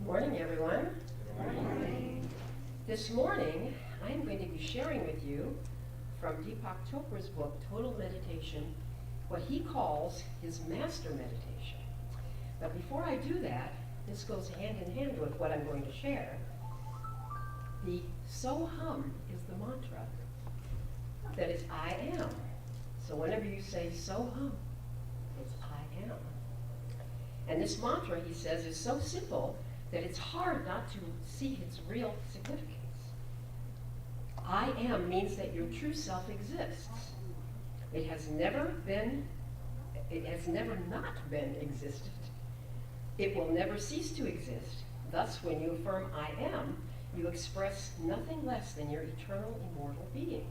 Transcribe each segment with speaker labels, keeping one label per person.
Speaker 1: Good morning, everyone.
Speaker 2: Good morning.
Speaker 1: This morning, I'm going to be sharing with you from Deepak Chopra's book, Total Meditation, what he calls his master meditation. But before I do that, this goes hand in hand with what I'm going to share. The so hum is the mantra. That is, I am. So whenever you say so hum, it's I am. And this mantra, he says, is so simple that it's hard not to see its real significance. I am means that your true self exists. It has never not been existed. It will never cease to exist. Thus, when you affirm I am, you express nothing less than your eternal, immortal being.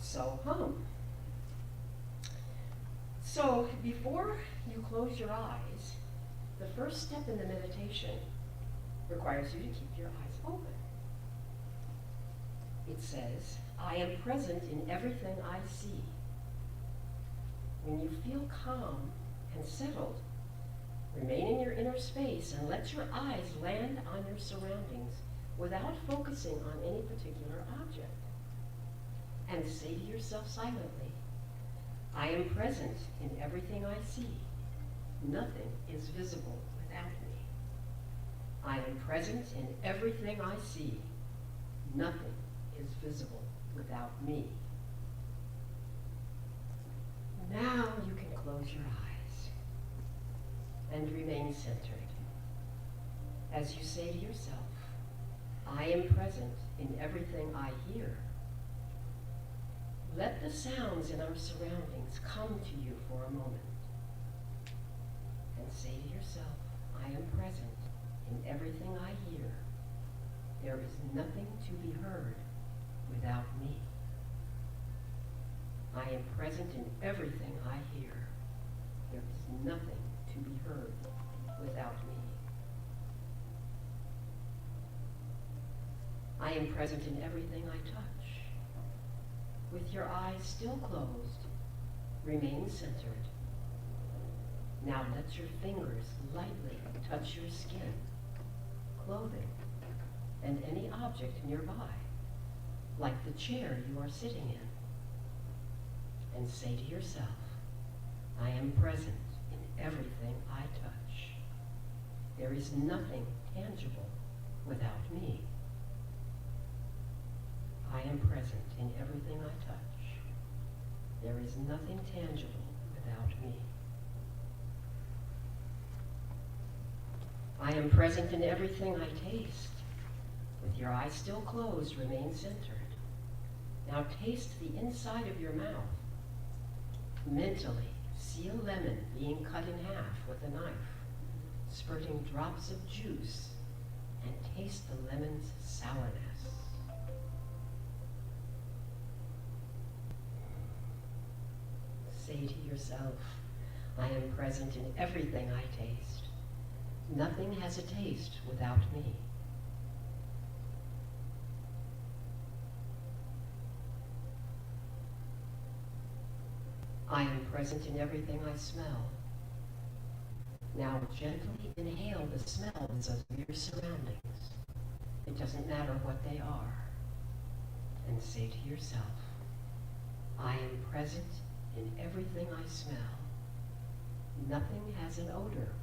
Speaker 1: So hum. So before you close your eyes, the first step in the meditation requires you to keep your eyes open. It says, I am present in everything I see. When you feel calm and settled, remain in your inner space and let your eyes land on your surroundings without focusing on any particular object. And say to yourself silently, I am present in everything I see. Nothing is visible without me. I am present in everything I see. Nothing is visible without me. Now you can close your eyes and remain centered. As you say to yourself, I am present in everything I hear. Let the sounds in our surroundings come to you for a moment. And say to yourself, I am present in everything I hear. There is nothing to be heard without me. I am present in everything I hear. There is nothing to be heard without me. I am present in everything I touch. With your eyes still closed, remain centered. Now let your fingers lightly touch your skin, clothing, and any object nearby, like the chair you are sitting in. And say to yourself, I am present in everything I touch. There is nothing tangible without me. I am present in everything I touch. There is nothing tangible without me. I am present in everything I taste. With your eyes still closed, remain centered. Now taste the inside of your mouth. Mentally, see a lemon being cut in half with a knife, spurting drops of juice, and taste the lemon's sourness. Say to yourself, I am present in everything I taste. Nothing has a taste without me. I am present in everything I smell. Now gently inhale the smells of your surroundings. It doesn't matter what they are. And say to yourself, I am present in everything I smell. Nothing has an odor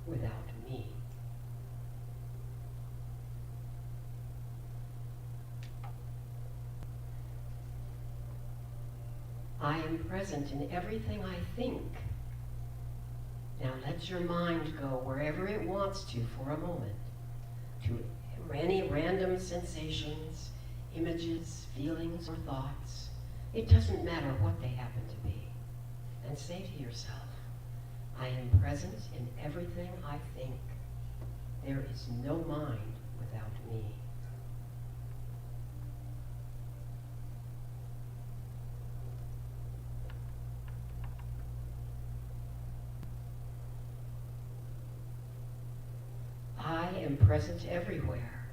Speaker 1: without me. I am present in everything I think. Now let your mind go wherever it wants to for a moment, to any random sensations, images, feelings, or thoughts. It doesn't matter what they happen to be. And say to yourself, I am present in everything I think. There is no mind without me. I am present everywhere.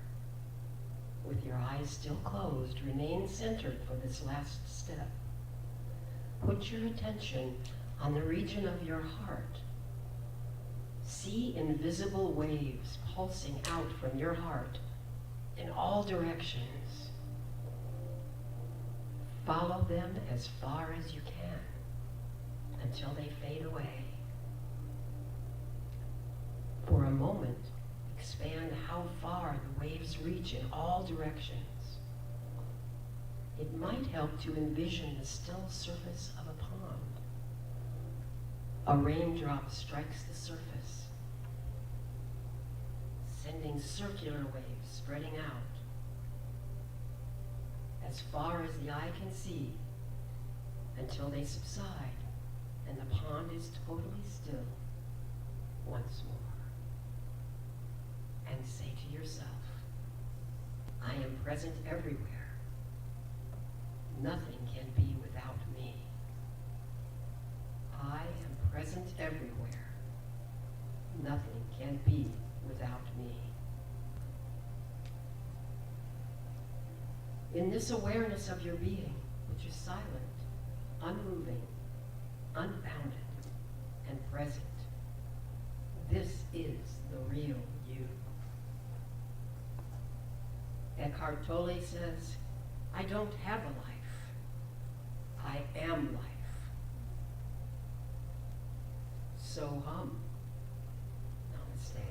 Speaker 1: With your eyes still closed, remain centered for this last step. Put your attention on the region of your heart. See invisible waves pulsing out from your heart in all directions. Follow them as far as you can until they fade away. For a moment, expand how far the waves reach in all directions. It might help to envision the still surface of a pond. A raindrop strikes the surface, sending circular waves spreading out as far as the eye can see until they subside and the pond is totally still once more. And say to yourself, I am present everywhere. Nothing can be without me. I am present everywhere. Nothing can be without me. In this awareness of your being, which is silent, unmoving, unbounded, and present, this is the real you. Eckhart Tolle says, I don't have a life. I am life. So hum. Namaste.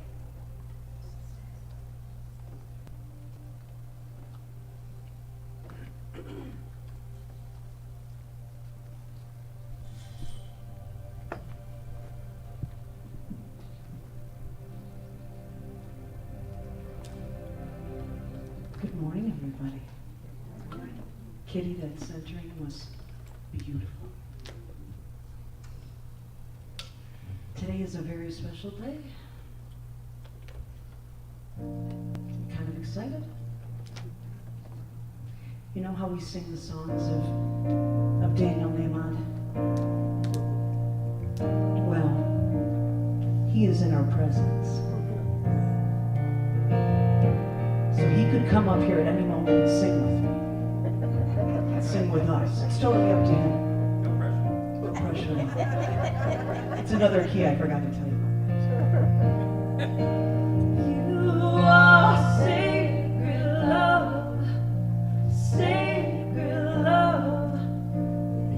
Speaker 2: Good morning, everybody. Kitty, that centering was beautiful. Today is a very special day. I'm kind of excited. You know how we sing the songs of Daniel Nahmad? Well, he is in our presence. So he could come up here at any moment and sing with me. Sing with us. It's totally up to him. No pressure. No pressure. It's another key I forgot to tell you about. You are sacred love. Sacred love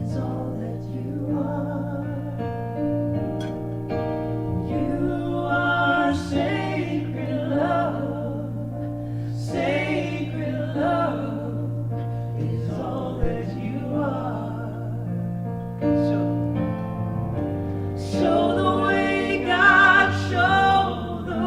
Speaker 2: is all that you are. You are sacred love. Sacred love is all that you are. So the way God showed the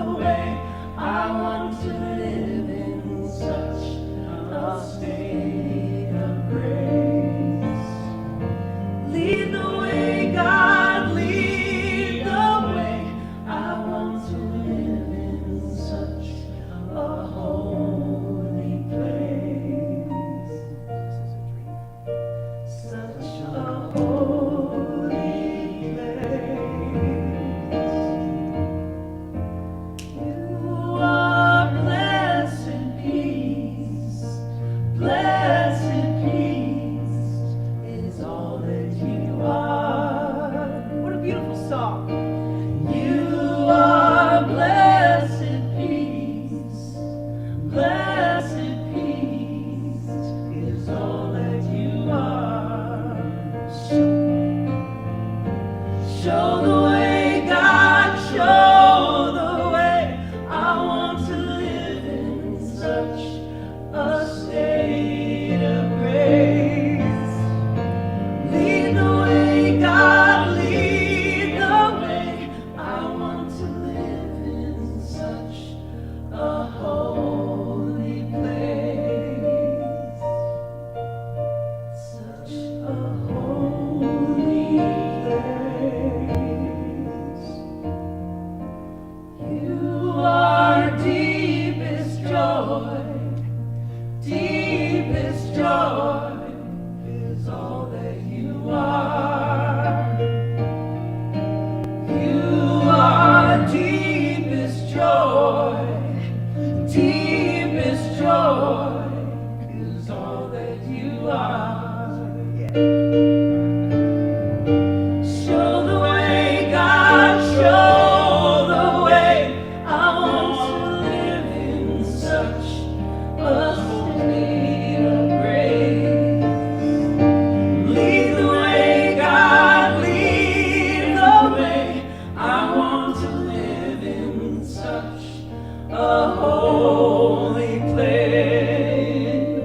Speaker 2: a holy place,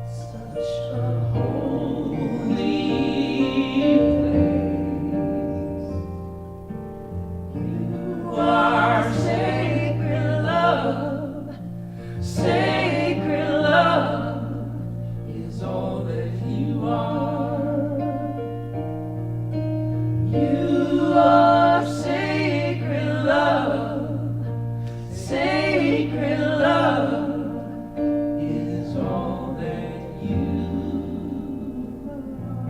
Speaker 2: such a holy place. You are sacred love, sacred love is all that you are. You are sacred love, sacred love is all that you are.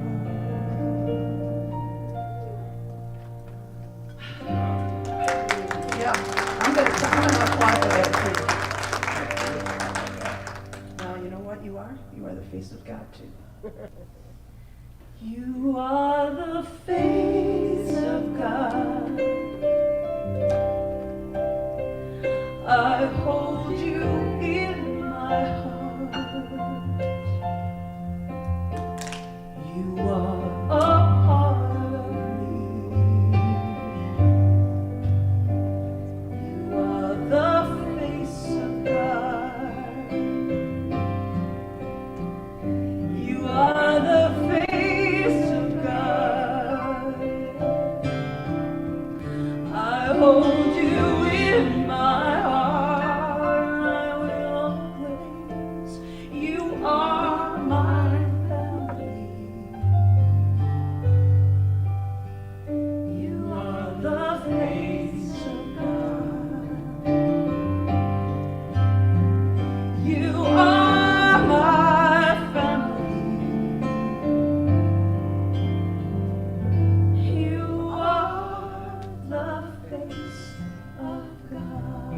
Speaker 3: Yeah, I'm gonna apply for that too. Now, you know what you are? You are the face of God too. You are the face of God. I hold you in my heart. You are a part of me. You are the face of God. You are the face of God. I hold you in my heart. I will always. You are my family. You are the face of God. You are my family. You are the face of God.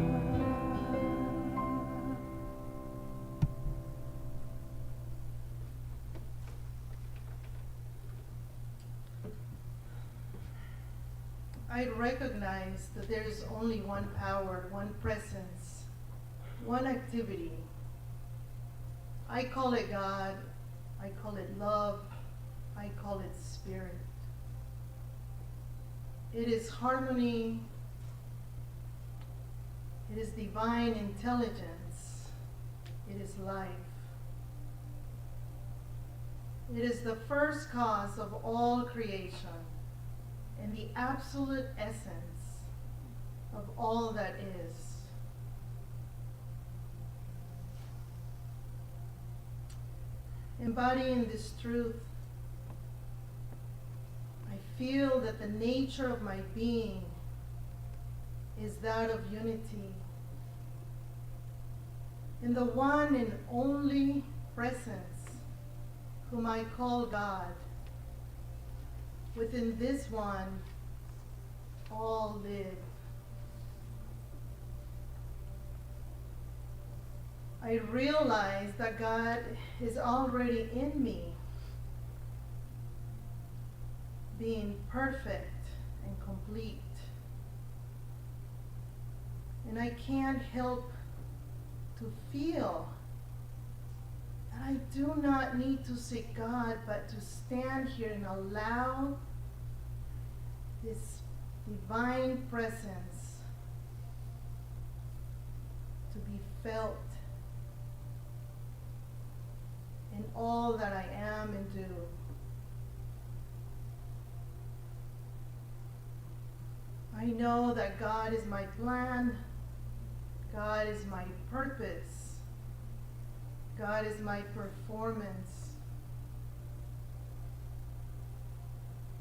Speaker 4: I recognize that there is only one power, one presence, one activity. I call it God, I call it love, I call it spirit. It is harmony, it is divine intelligence, it is life. It is the first cause of all creation and the absolute essence of all that is. Embodying this truth, I feel that the nature of my being is that of unity. In the one and only presence, whom I call God, within this one, all live. I realize that God is already in me, being perfect and complete. And I can't help to feel that I do not need to seek God, but to stand here and allow this divine presence to be felt in all that I am and do. I know that God is my plan, God is my purpose, God is my performance.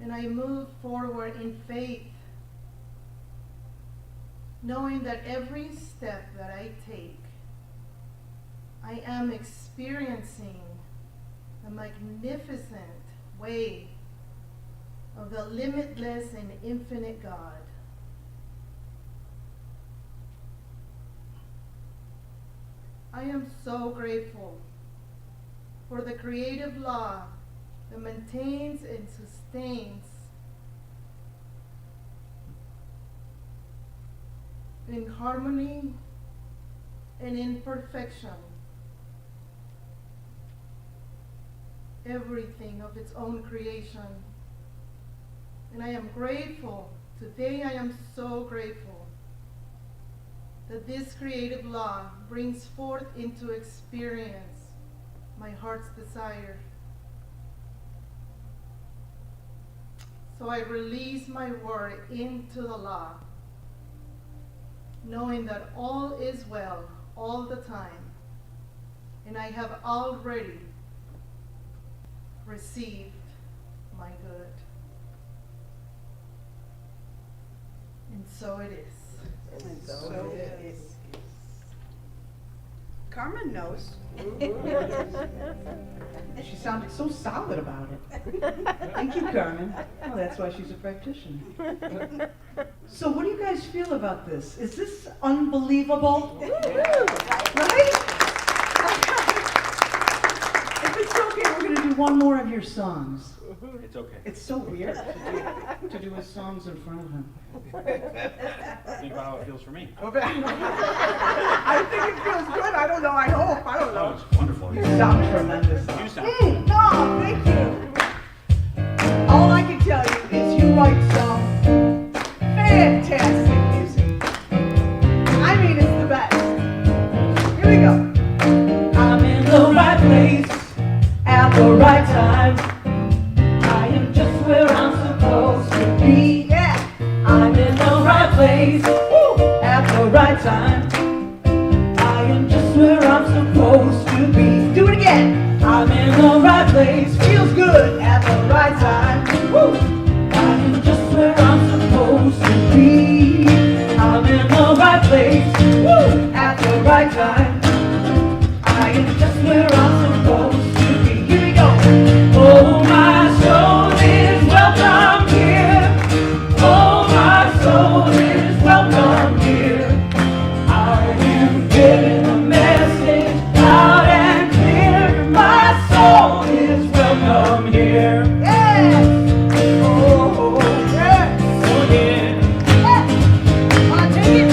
Speaker 4: And I move forward in faith, knowing that every step that I take, I am experiencing the magnificent way of the limitless and infinite God. I am so grateful for the creative law that maintains and sustains in harmony and in perfection everything of its own creation. And I am grateful. Today I am so grateful that this creative law brings forth into experience my heart's desire. So I release my word into the law, knowing that all is well all the time, and I have already received my good. And so it is.
Speaker 5: And so it is. Carmen knows.
Speaker 2: She sounded so solid about it. Thank you, Carmen. Well, that's why she's a practitioner. So what do you guys feel about this? Is this unbelievable? Right? If it's okay, we're going to do one more of your songs.
Speaker 6: It's okay.
Speaker 2: It's so weird to do his songs in front of him.
Speaker 6: Think about how it feels for me.
Speaker 5: I think it feels good. I don't know. I hope. I don't
Speaker 6: Oh,
Speaker 5: know.
Speaker 6: it's wonderful.
Speaker 2: You sound tremendous.
Speaker 6: You sound
Speaker 5: No, thank you. All I can tell you is you write some fantastic music. I mean, it's the best. Here we go.
Speaker 3: I'm in the right place at the right time. I am just where I'm supposed to be.
Speaker 5: Yeah.
Speaker 3: I'm in the right place at the right time. I am just where I'm supposed to be.
Speaker 5: Do it again.
Speaker 3: I'm in the right place
Speaker 5: Feels good at the right time.
Speaker 3: Woo! I am just where I'm supposed to be. I'm in the right place at the right time. I am just where I'm supposed to be. Here we go. Oh, my soul is welcome here. Oh, my soul is welcome here. I am getting the message loud and clear. My soul is welcome here.
Speaker 5: Yeah.
Speaker 3: Oh,
Speaker 5: Yeah.
Speaker 3: oh yeah.
Speaker 5: Want to take it?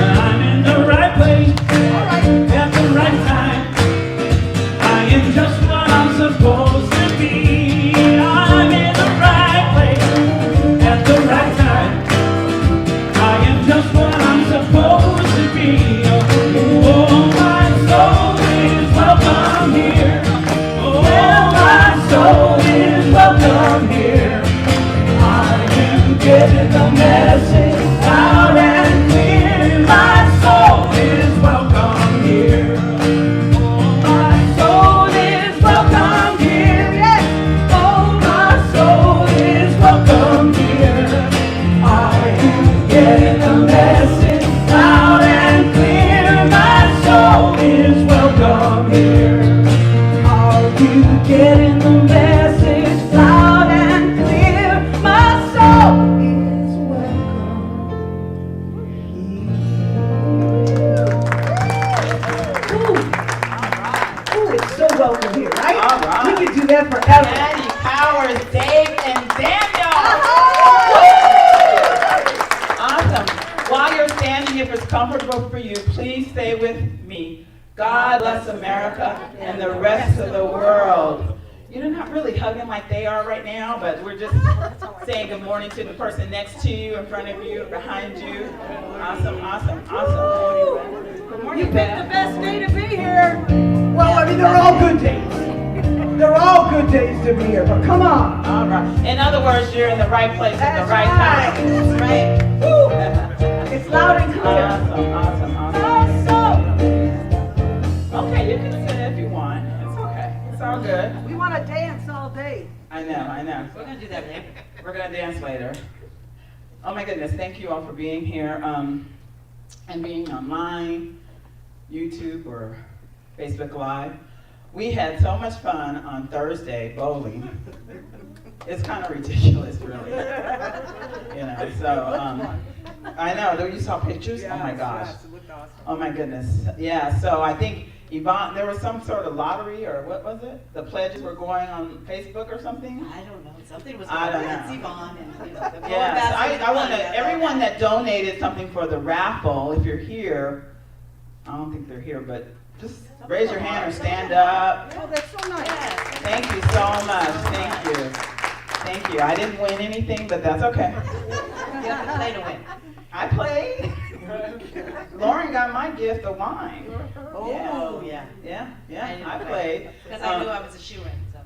Speaker 3: I'm in the right place
Speaker 5: All right.
Speaker 3: at the right time. I am just what I'm supposed to be. I'm in the right place at the right time. I am just what I'm supposed to be. Oh, my soul is welcome here. Oh, my soul is welcome here. I am getting the message loud and clear. My soul is welcome here. Oh, my soul is welcome here. Yes. Oh, my soul is welcome here. I am getting the message loud and clear. My soul is welcome here. Are you getting the message loud and clear? My soul is welcome here.
Speaker 5: Ooh, it's so welcome here, right?
Speaker 7: All right.
Speaker 5: We could do that forever.
Speaker 7: Andy Powers, Dave, and Daniel. Awesome. While you're standing, if it's comfortable for you, please stay with me. God bless America and the rest of the world. You're not really hugging like they are right now, but we're just saying good morning to the person next to you, in front of you, behind you. Awesome, awesome, awesome. Good morning,
Speaker 5: You picked the
Speaker 7: Beth.
Speaker 5: best day to be here. Well, I mean, they're all good days. They're all good days to be here, but come on.
Speaker 7: All right. In other words, you're in the right place at the
Speaker 5: That's
Speaker 7: right
Speaker 5: right.
Speaker 7: time. Right? Woo.
Speaker 5: It's loud and clear.
Speaker 7: Awesome, awesome, awesome. Okay, you can sit if you want. It's okay. It's all good.
Speaker 5: We want to dance all day.
Speaker 7: I know. We're gonna do that later. We're gonna dance later. Oh my goodness, thank you all for being here and being online, YouTube or Facebook Live. We had so much fun on Thursday bowling. It's kind of ridiculous, really. You know, so I know. You saw pictures? Oh my gosh.
Speaker 5: Yes, it looked awesome.
Speaker 7: Oh my goodness. Yeah, so I think Yvonne, there was some sort of lottery or what was it? The pledges were going on Facebook or something?
Speaker 8: I don't know. Something was
Speaker 7: I don't
Speaker 8: going on.
Speaker 7: know.
Speaker 8: It's Yvonne and, you know, the
Speaker 7: Yes, I want
Speaker 8: want
Speaker 7: to, everyone that donated something for the raffle, if you're here, I don't think they're here, but just raise your hand or stand up.
Speaker 5: Oh, that's so nice.
Speaker 7: Thank you so much. Thank you. Thank you. I didn't win anything, but that's okay.
Speaker 8: You have to play to win.
Speaker 7: I played. Lauren got my gift, the wine.
Speaker 8: Oh, yeah.
Speaker 7: Yeah, I played.
Speaker 8: Because I knew I was a shoe-in, so.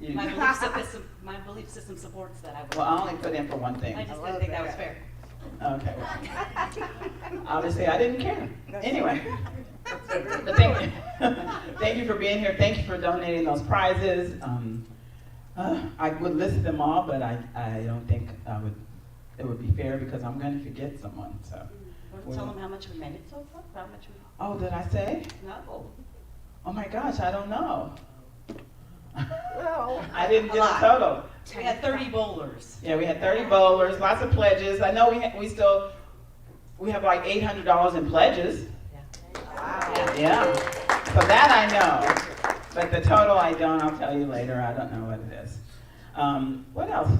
Speaker 7: You-
Speaker 8: My belief system supports that. I would.
Speaker 7: Well, I only put in for one thing.
Speaker 8: I just didn't think that was fair.
Speaker 7: Okay. Obviously, I didn't care. Anyway. But thank you for being here. Thank you for donating those prizes. I would list them all, but I don't think it would be fair because I'm going to forget someone. So.
Speaker 8: Tell them how much we made it so far. How much we?
Speaker 7: Oh, did I say?
Speaker 8: No.
Speaker 7: Oh my gosh, I don't know.
Speaker 5: Well,
Speaker 7: I didn't get a total.
Speaker 8: We had 30 bowlers.
Speaker 7: Yeah, we had 30 bowlers, lots of pledges. I know we have like $800 in pledges. Yeah, so that I know, but the total I don't. I'll tell you later. I don't know what it is. What else?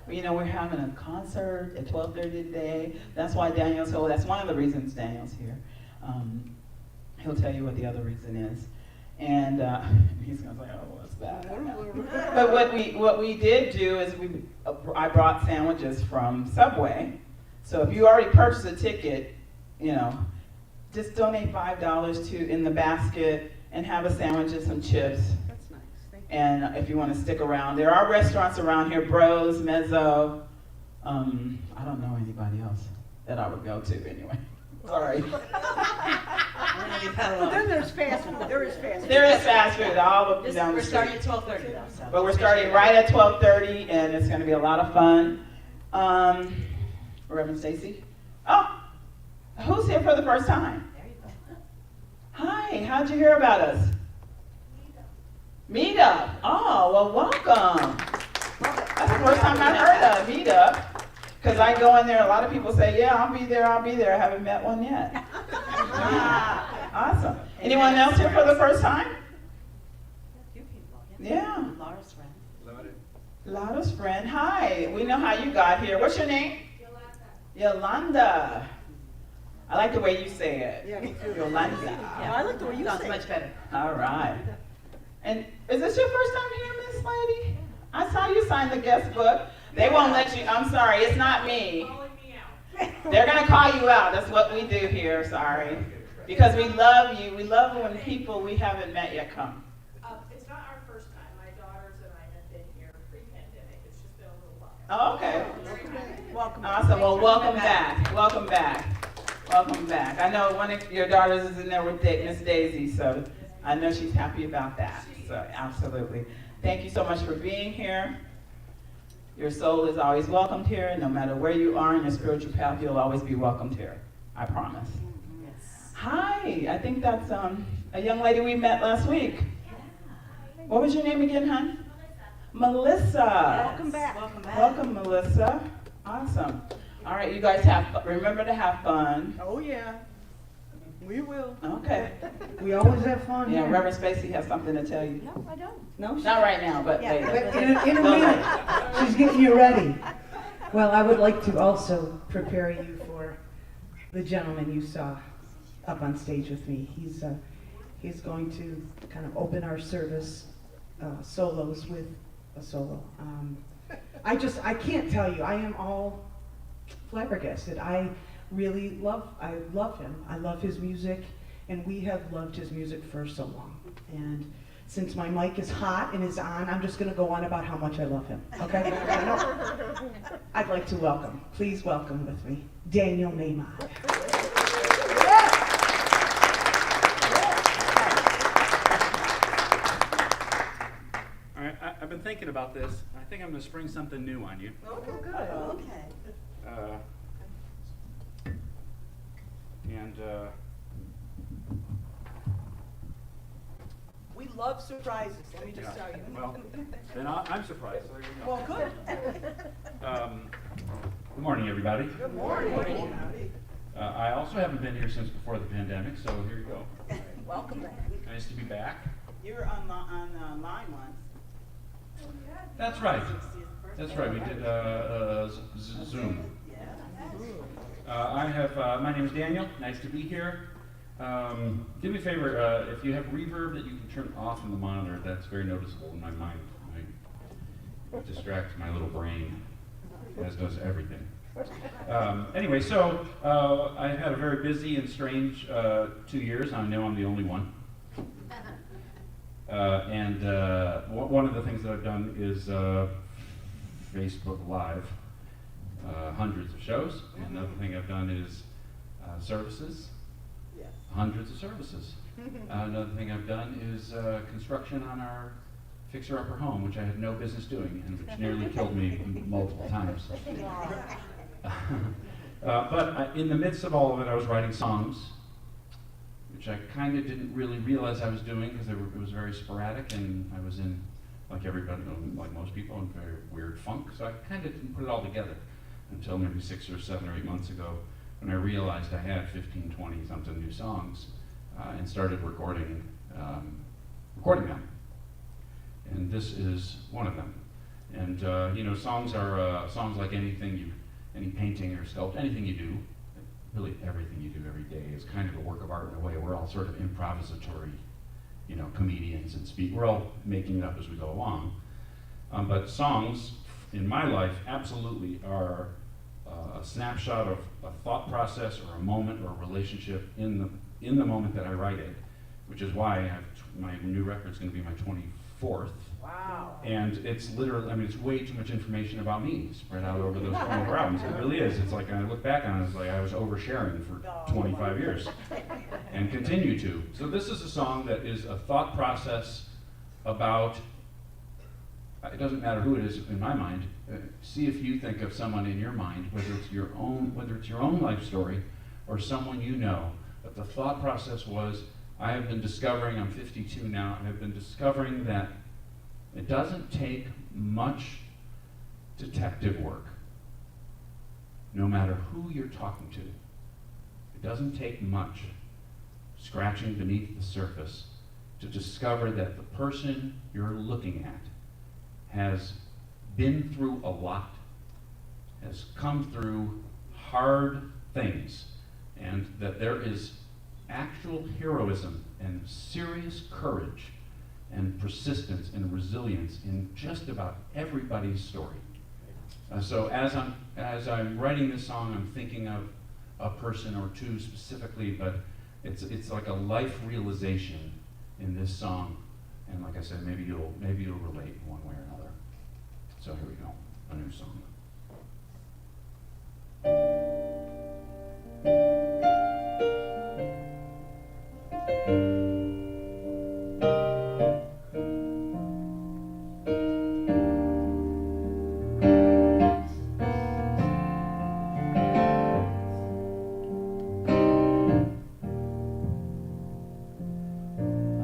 Speaker 7: Well, you know, we're having a concert at 12:30 today. That's why Daniel's here. That's one of the reasons Daniel's here. He'll tell you what the other reason is, and he's gonna say, "Oh, what's that?" But what we did do is I brought sandwiches from Subway. So if you already purchased a ticket, you know, just donate $5 in the basket and have a sandwich and some chips.
Speaker 5: that's nice. Thank you.
Speaker 7: And if you want to stick around, there are restaurants around here, Bros, Mezzo. I don't know anybody else that I would go to anyway. Sorry.
Speaker 5: But then there's fast food. There is fast food.
Speaker 7: There is fast food all up and down
Speaker 8: We're
Speaker 7: the
Speaker 8: starting
Speaker 7: street.
Speaker 8: at 12:30 though. So.
Speaker 7: But we're starting right at 12:30, and it's going to be a lot of fun. Reverend Stacy. Oh, who's here for the first time?
Speaker 8: There you go.
Speaker 7: Hi, how'd you hear about us? Meetup. Oh, well, welcome. That's the first time I've heard of Meetup. Because I go in there, a lot of people say, yeah, I'll be there. I haven't met one yet. Awesome. Anyone else here for the first time?
Speaker 8: A few people.
Speaker 7: Yeah.
Speaker 8: Laura's friend.
Speaker 7: Lada's friend. Hi, we know how you got here. What's your name? Yolanda. I like the way you say it.
Speaker 5: Yeah, me too.
Speaker 7: Yolanda.
Speaker 8: Yeah,
Speaker 5: I like the way you
Speaker 8: sounds
Speaker 5: say it.
Speaker 8: much better.
Speaker 7: All right. And is this your first time here, Miss Lady? I saw you sign the guest book. They won't let you. I'm sorry, it's not me. They're going to call you out. That's what we do here. Sorry. Because we love you. We love when people we haven't met yet come.
Speaker 9: It's not our first time. My daughters and I have been here pre-pandemic. It's just been a little while.
Speaker 7: Oh, okay.
Speaker 5: Welcome.
Speaker 7: Awesome. Well, welcome back. Welcome back. Welcome back. I know one of your daughters is in there with Miss Daisy, so I know she's happy about that. So absolutely. Thank you so much for being here. Your soul is always welcomed here. No matter where you are in your spiritual path, you'll always be welcomed here. I promise.
Speaker 8: Yes.
Speaker 7: Hi. I think that's a young lady we met last week. What was your name again, hon? Melissa.
Speaker 5: Welcome back.
Speaker 8: Welcome back.
Speaker 7: Welcome, Melissa. Awesome. All right, you guys remember to have fun.
Speaker 5: Oh, yeah. We will.
Speaker 7: Okay.
Speaker 2: We always have fun
Speaker 7: Yeah,
Speaker 2: here.
Speaker 7: Reverend Spacey has something to tell you.
Speaker 8: No, I don't.
Speaker 2: No,
Speaker 7: Not right now, but
Speaker 8: Yeah.
Speaker 2: but
Speaker 7: later.
Speaker 2: in a minute, she's getting you ready. Well, I would like to also prepare you for the gentleman you saw up on stage with me. He's going to kind of open our service solos with a solo. I can't tell you. I am all flabbergasted. I love him. I love his music, and we have loved his music for so long. And since my mic is hot and is on, I'm just going to go on about how much I love him. Okay? I'd like to please welcome with me, Daniel Maymod.
Speaker 6: All right, I've been thinking about this. I think I'm going to spring something new on you.
Speaker 5: Okay, good.
Speaker 8: Okay.
Speaker 5: We love surprises, let me just
Speaker 6: Yeah,
Speaker 5: tell you.
Speaker 6: well, then I'm surprised. So there you go.
Speaker 5: Well, good.
Speaker 6: Good morning, everybody.
Speaker 5: Good morning.
Speaker 6: I also haven't been here since before the pandemic, so here you go.
Speaker 5: Welcome back.
Speaker 6: Nice to be back.
Speaker 7: You were on line once.
Speaker 6: That's right. That's right. We did Zoom. My name is Daniel. Nice to be here. Do me a favor. If you have reverb that you can turn off in the monitor, that's very noticeable in my mind. It distracts my little brain, as does everything. Anyway, so I had a very busy and strange 2 years. I know I'm the only one. One of the things that I've done is Facebook Live, hundreds of shows. Another thing I've done is services,
Speaker 5: Yes.
Speaker 6: hundreds of services. Another thing I've done is construction on our fixer-upper home, which I had no business doing, and which nearly killed me multiple times. But in the midst of all of it, I was writing songs, which I kind of didn't really realize I was doing because it was very sporadic, and I was in, like everybody, like most people, in very weird funk. So I kind of didn't put it all together until maybe 6 or 7 or 8 months ago, when I realized I had 15, 20 something new songs, and started recording them. And this is one of them. And songs are songs like any painting or sculpt, anything you do, really everything you do every day is kind of a work of art in a way. We're all sort of improvisatory, comedians and speak. We're all making it up as we go along. But songs, in my life, absolutely are a snapshot of a thought process or a moment or a relationship in the moment that I write it, which is why my new record is going to be my 24th.
Speaker 5: Wow.
Speaker 6: And it's literally, it's way too much information about me spread out over those 24 albums. It really is. It's like, I look back on it, it's like I was oversharing for 25 years and continue to. So this is a song that is a thought process about, it doesn't matter who it is in my mind. See if you think of someone in your mind, whether it's your own life story or someone you know. But the thought process was, I have been discovering, I'm 52 now, I have been discovering that it doesn't take much detective work, no matter who you're talking to. It doesn't take much scratching beneath the surface to discover that the person you're looking at has been through a lot, has come through hard things, and that there is actual heroism and serious courage and persistence and resilience in just about everybody's story. So as I'm writing this song, I'm thinking of a person or two specifically, but it's like a life realization in this song. And like I said, maybe you'll relate one way or another. So here we go, a new song.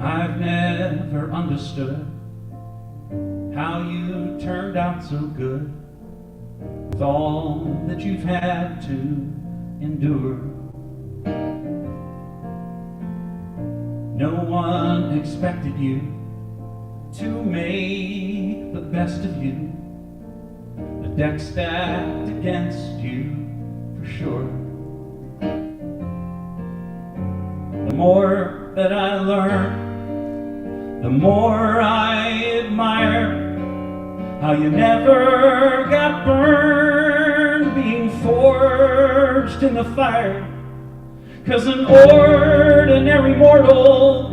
Speaker 6: I've never understood how you turned out so good with all that you've had to endure. No one expected you to make the best of you. The deck stacked against you for sure. The more that I learn, the more I admire how you never got burned being forged in the fire. 'Cause an ordinary mortal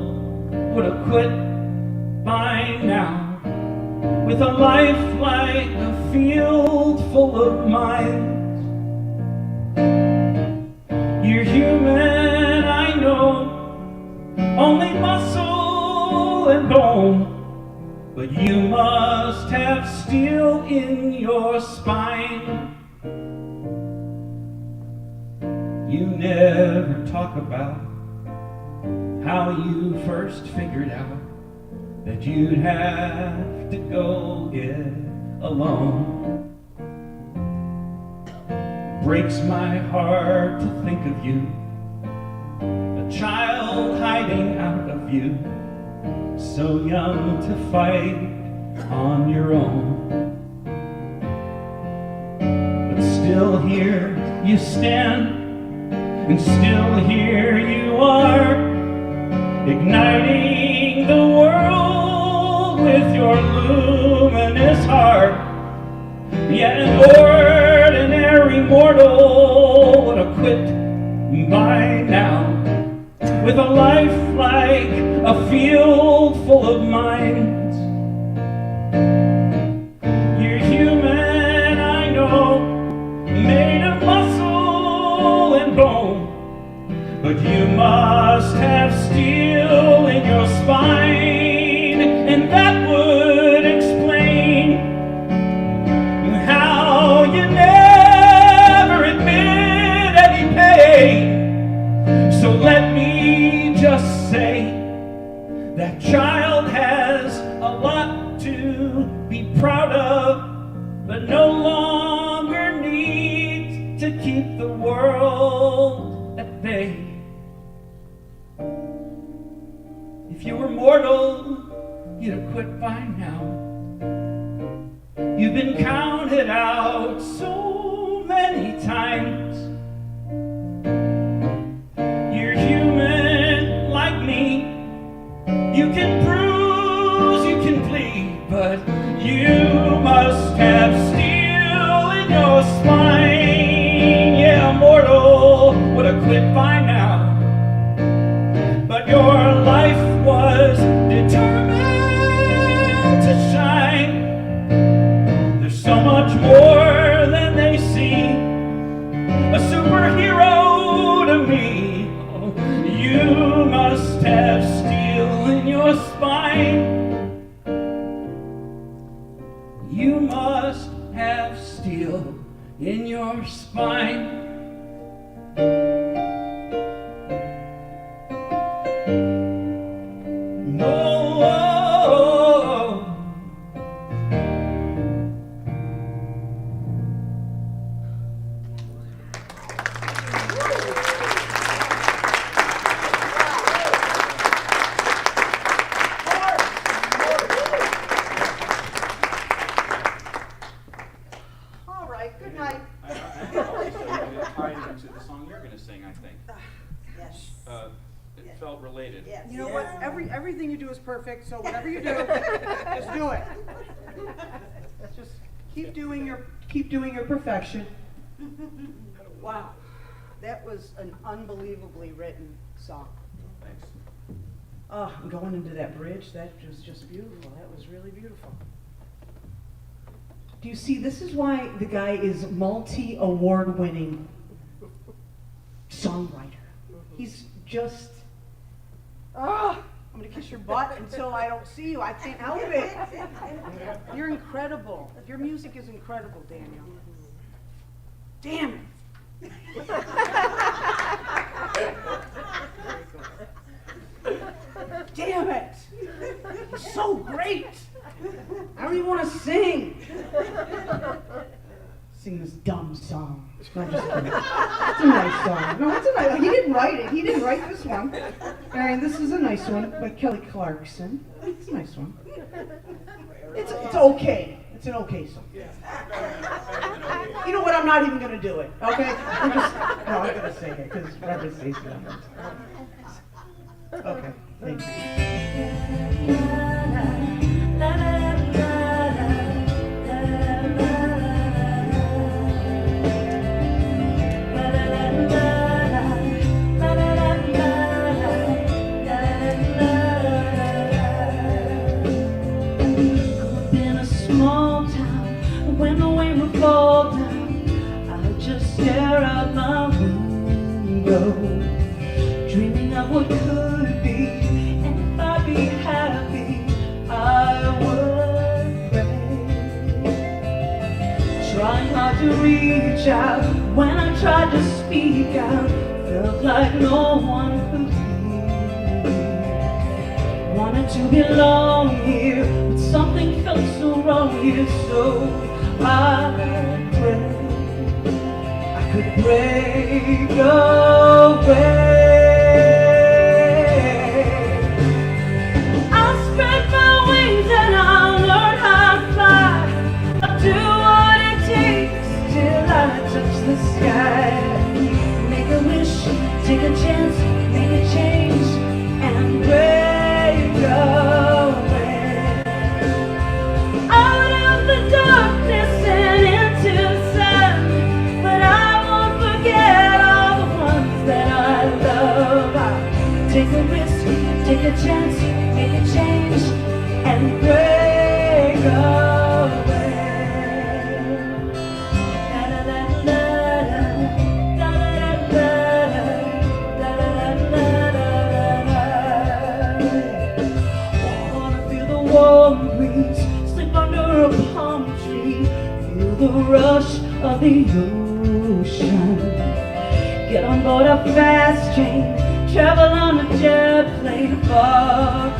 Speaker 6: would have quit by now, with a life like a field full of mines. You're human, I know, only muscle and bone, but you must have steel in your spine. You never talk about how you first figured out that you'd have to go it alone. It breaks my heart to think of you, a child hiding out of you, so young to fight on your own. But still here you stand, and still here you are, igniting the world with your luminous heart. Yet an ordinary mortal
Speaker 3: equipped by now with a life like a field full of mines. You're human, I know, made of muscle and bone, but you must have steel in your spine, and that would explain how you never admit any pain. So let me just say, that child has a lot to be proud of, but no longer needs to keep the world at bay. If you were mortal, you'd have quit by now. You've been counted out so many times. You're human like me. You can bruise, you can bleed, but you must have steel in your spine. Yeah, mortal would have quit by now, but your life was determined to shine. There's so much more than they see, a superhero to me. You must have steel in your spine. You must have steel in your spine.
Speaker 5: All right, good night.
Speaker 6: I tied into the song you're going to sing, I think.
Speaker 8: Yes.
Speaker 6: It felt related.
Speaker 8: Yes.
Speaker 5: You know what? Everything you do is perfect, so whatever you do, just do it. Just keep doing your perfection. Wow. That was an unbelievably written song.
Speaker 6: Thanks.
Speaker 2: Oh, I'm going into that bridge. That was just beautiful. That was really beautiful. Do you see, this is why the guy is multi-award winning songwriter. He's just,
Speaker 5: I'm gonna kiss your butt until I don't see you. I can't help it. You're incredible. Your music is incredible, Daniel. Damn it. Damn it. You're so great. I don't even want to sing. Sing this dumb song. No, I'm just kidding. It's a nice song. No, it's a nice. He didn't write it. He didn't write this one. And this is a nice one by Kelly Clarkson. It's a nice one. It's okay. It's an okay song. You know what? I'm not even gonna do it. Okay? I'm gonna sing it because Reverend Stacy loves it. Okay. Thank you.
Speaker 3: When the rain would fall down, I'd just stare out my window, dreaming of what could be. And if I'd be happy, I would pray, trying hard to reach out. When I tried to speak out, felt like no one could hear. Wanted to belong here, but something felt so wrong here. So I pray I could break away. I'll spread my wings and I'll learn how to fly. I'll do what it takes till I touch the sky. Make a wish, take a chance, make a change, and break away. Out of the darkness and into the sun, but I won't forget all
Speaker 2: take a risk, take a chance, make a change, and break away. Wanna feel the warm breeze, sleep under a palm tree, feel the rush of the ocean. Get on board a fast train, travel on a jet plane far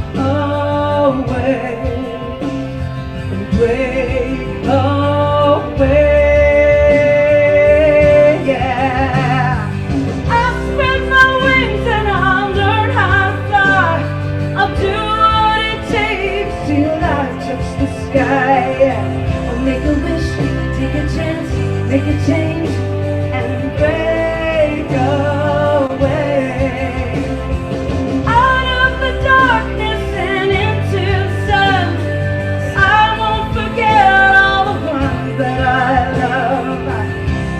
Speaker 2: away, and break away, yeah. I'll spread my wings and I'll learn how to fly. I'll do what it takes till I touch the sky, yeah. I'll make a wish, take a chance, make a change, and break away. Out of the darkness and into the sun, I won't forget all the ones that I love.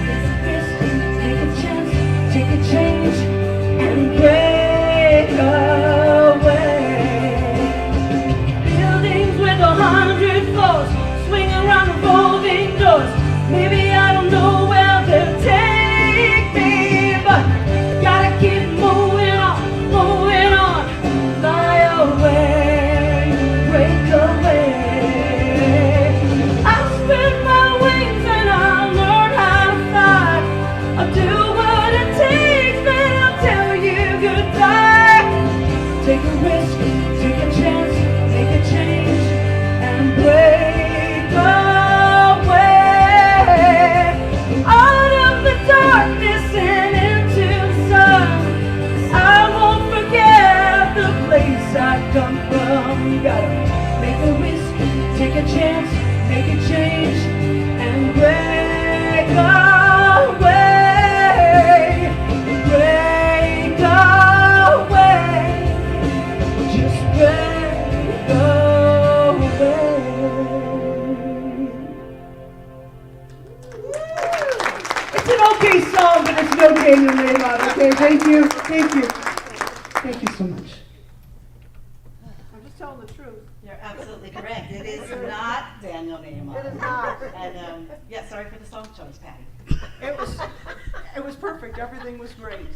Speaker 2: Take a risk, take a chance, take a change, and break away. Buildings with 100 floors, swing around revolving doors. Maybe I don't know where they'll take me, but gotta keep moving on, fly away, break away. I'll spread my wings and I'll learn how to fly. I'll do what it takes, then I'll tell you goodbye. Take a risk, take a chance, make a change, and break away. Out of the darkness and into the sun, I won't forget the place I come from. Gotta make a risk, take a chance, make a change, and break away. Break away. Just break away.
Speaker 5: It's an okay song, but it's no okay in your name on it. Okay, thank you. Thank you. Thank you so much.
Speaker 4: I'm just telling the truth.
Speaker 8: You're absolutely correct. It is not Daniel Nehemiah.
Speaker 4: It is not.
Speaker 8: And yeah, sorry for the song choice, Patty.
Speaker 5: It was perfect. Everything was great.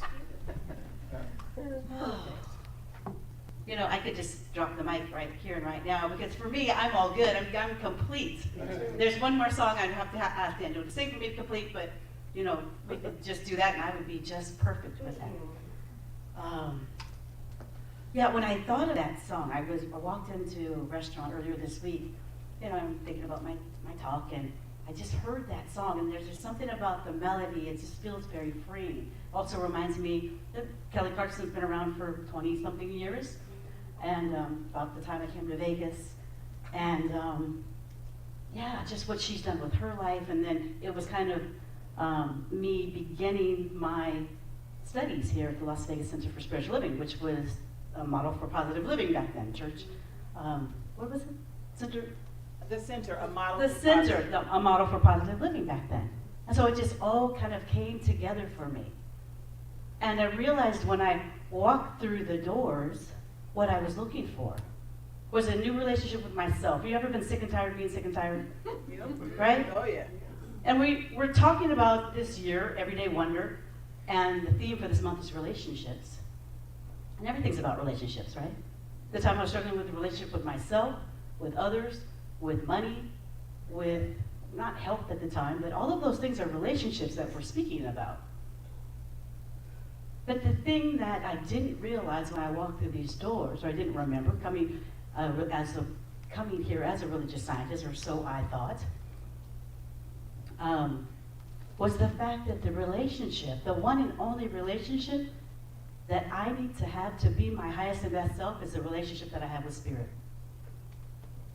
Speaker 8: You know, I could just drop the mic right here and right now, because for me, I'm all good. I'm complete. There's one more song I'd have to ask Daniel to sing for me to complete, but you know, we could just do that and I would be just perfect with that. Yeah, when I thought of that song, I walked into a restaurant earlier this week, you know, I'm thinking about my talk, and I just heard that song, and there's just something about the melody, it just feels very freeing. Also reminds me that Kelly Clarkson's been around for 20-something years, and about the time I came to Vegas, and yeah, just what she's done with her life, and then it was kind of me beginning my studies here at the Las Vegas Center for Spiritual Living, which was a model for positive living back then, church. What was it? Center?
Speaker 5: The center, a model.
Speaker 8: The center, no, a model for positive living back then. And so it just all kind of came together for me. And I realized when I walked through the doors, what I was looking for was a new relationship with myself. Have you ever been sick and tired of being sick and tired? Right?
Speaker 5: Oh, yeah.
Speaker 8: And we're talking about this year, Everyday Wonder, and the theme for this month is relationships. And everything's about relationships, right? The time I was struggling with the relationship with myself, with others, with money, with not health at the time, but all of those things are relationships that we're speaking about. But the thing that I didn't realize when I walked through these doors, or I didn't remember coming here as a religious scientist, or so I thought, was the fact that the relationship, the one and only relationship that I need to have to be my highest and best self, is the relationship that I have with Spirit.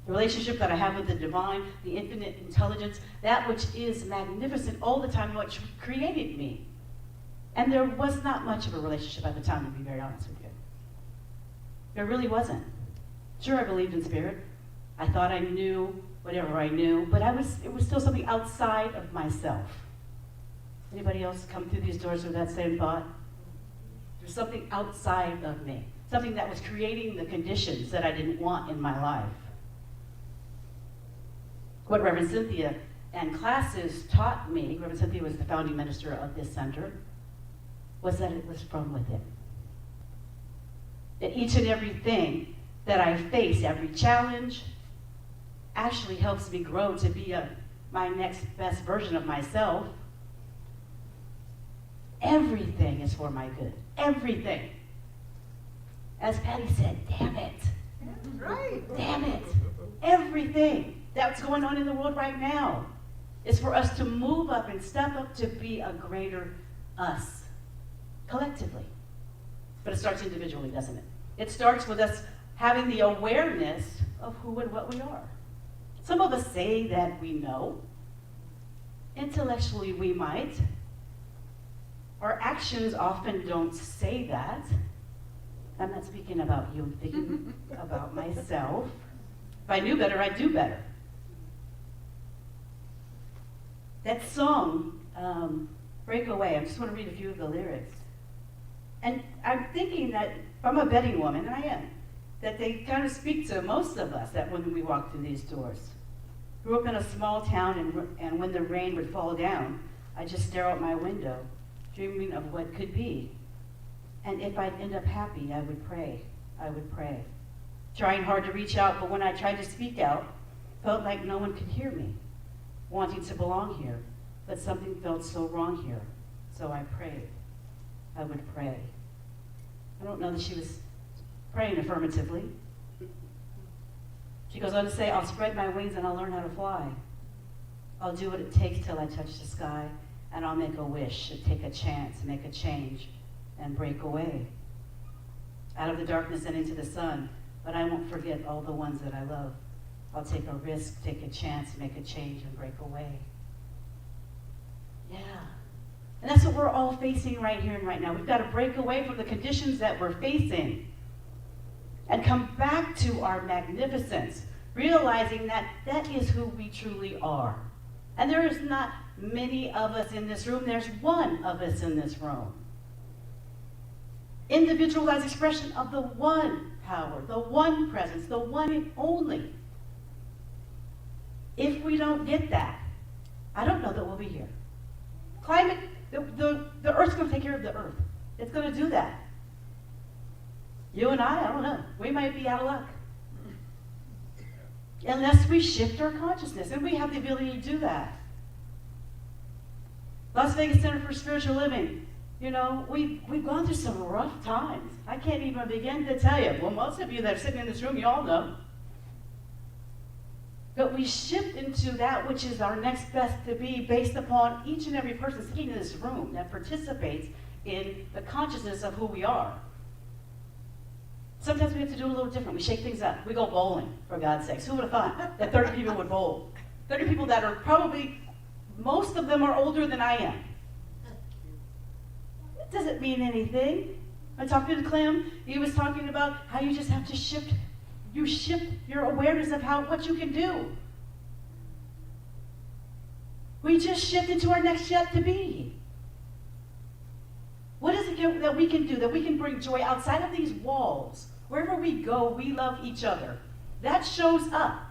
Speaker 8: The relationship that I have with the divine, the infinite intelligence, that which is magnificent all the time, which created me. And there was not much of a relationship at the time, to be very honest with you. There really wasn't. Sure, I believed in Spirit. I thought I knew whatever I knew, but it was still something outside of myself. Anybody else come through these doors with that same thought? was something outside of me, something that was creating the conditions that I didn't want in my life. What Reverend Cynthia and classes taught me, Reverend Cynthia was the founding minister of this center, was that it was from within. That each and everything that I face, every challenge, actually helps me grow to be my next best version of myself. Everything is for my good. Everything. As Patty said, damn it.
Speaker 5: Right.
Speaker 8: Damn it. Everything that's going on in the world right now is for us to move up and step up to be a greater us, collectively. But it starts individually, doesn't it? It starts with us having the awareness of who and what we are. Some of us say that we know. Intellectually, we might. Our actions often don't say that. I'm not speaking about you, I'm thinking about myself. If I knew better, I'd do better. That song, Breakaway, I just want to read a few of the lyrics. And I'm thinking that, if I'm a betting woman, and I am, that they kind of speak to most of us that when we walk through these doors. Grew up in a small town, and when the rain would fall down, I'd just stare out my window, dreaming of what could be. And if I'd end up happy, I would pray. I would pray. Trying hard to reach out, but when I tried to speak out, felt like no one could hear me. Wanting to belong here, but something felt so wrong here. So I prayed. I would pray. I don't know that she was praying affirmatively. She goes on to say, I'll spread my wings and I'll learn how to fly. I'll do what it takes till I touch the sky, and I'll make a wish, take a chance, make a change, and break away. Out of the darkness and into the sun, but I won't forget all the ones that I love. I'll take a risk, take a chance, make a change, and break away. Yeah. And that's what we're all facing right here and right now. We've got to break away from the conditions that we're facing and come back to our magnificence, realizing that that is who we truly are. And there is not many of us in this room, there's one of us in this room. Individualized expression of the one power, the one presence, the one and only. If we don't get that, I don't know that we'll be here. Climate, the Earth's going to take care of the Earth. It's going to do that. You and I don't know. We might be out of luck. Unless we shift our consciousness, and we have the ability to do that. Las Vegas Center for Spiritual Living, you know, we've gone through some rough times. I can't even begin to tell you. Well, most of you that are sitting in this room, you all know. But we shift into that which is our next best to be based upon each and every person sitting in this room that participates in the consciousness of who we are. Sometimes we have to do a little different. We shake things up. We go bowling, for God's sakes. Who would have thought that 30 people would bowl? 30 people that are probably, most of them are older than I am. It doesn't mean anything. I talked to Clem. He was talking about how you just have to shift. You shift your awareness of what you can do. We just shift into our next yet to be. What is it that we can do, that we can bring joy outside of these walls? Wherever we go, we love each other. That shows up.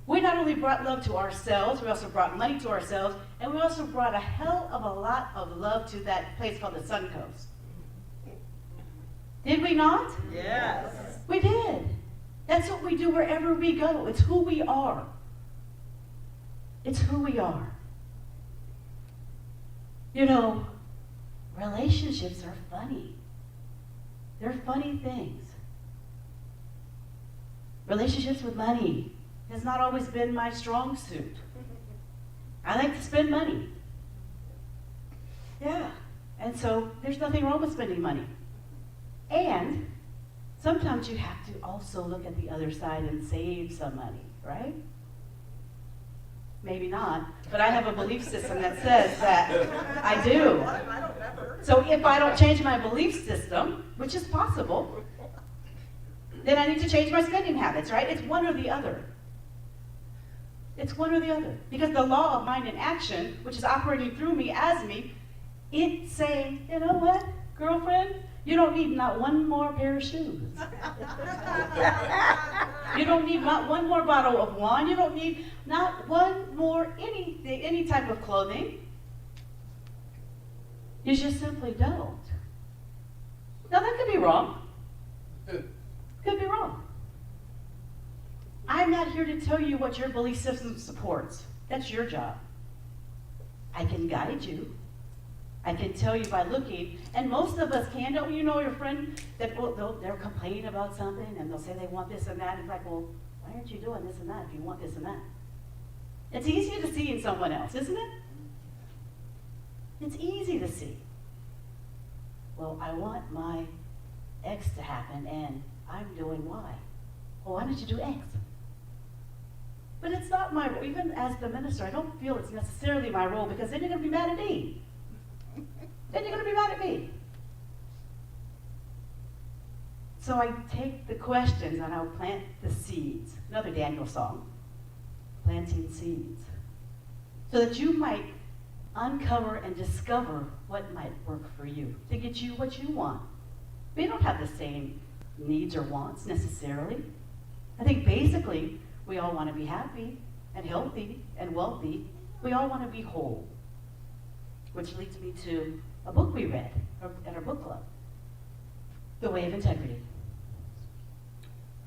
Speaker 8: We not only brought love to ourselves, we also brought money to ourselves, and we also brought a hell of a lot of love to that place called the Suncoast. Did we not?
Speaker 5: Yes.
Speaker 8: We did. That's what we do wherever we go. It's who we are. It's who we are. You know, relationships are funny. They're funny things. Relationships with money has not always been my strong suit. I like to spend money. Yeah. And so there's nothing wrong with spending money. And sometimes you have to also look at the other side and save some money, right? Maybe not, but I have a belief system that says that I do. So if I don't change my belief system, which is possible, then I need to change my spending habits, right? It's one or the other. It's one or the other. Because the law of mind and action, which is operating through me as me, it's saying, you know what? Girlfriend, you don't need not one more pair of shoes. You don't need not one more bottle of wine. You don't need not one more anything, any type of clothing. You just simply don't. Now that could be wrong. Could be wrong. I'm not here to tell you what your belief system supports. That's your job. I can guide you. I can tell you by looking, and most of us can. Don't you know your friend that they're complaining about something and they'll say they want this and that. It's like, well, why aren't you doing this and that if you want this and that? It's easy to see in someone else, isn't it? It's easy to see. Well, I want my X to happen and I'm doing Y. Well, why don't you do X? But it's not my role. Even as the minister, I don't feel it's necessarily my role, because then you're going to be mad at me. Then you're going to be mad at me. So I take the questions and I'll plant the seeds. Another Daniel song. Planting seeds. So that you might uncover and discover what might work for you to get you what you want. We don't have the same needs or wants necessarily. I think basically we all want to be happy and healthy and wealthy. We all want to be whole. Which leads me to a book we read at our book club. The Way of Integrity.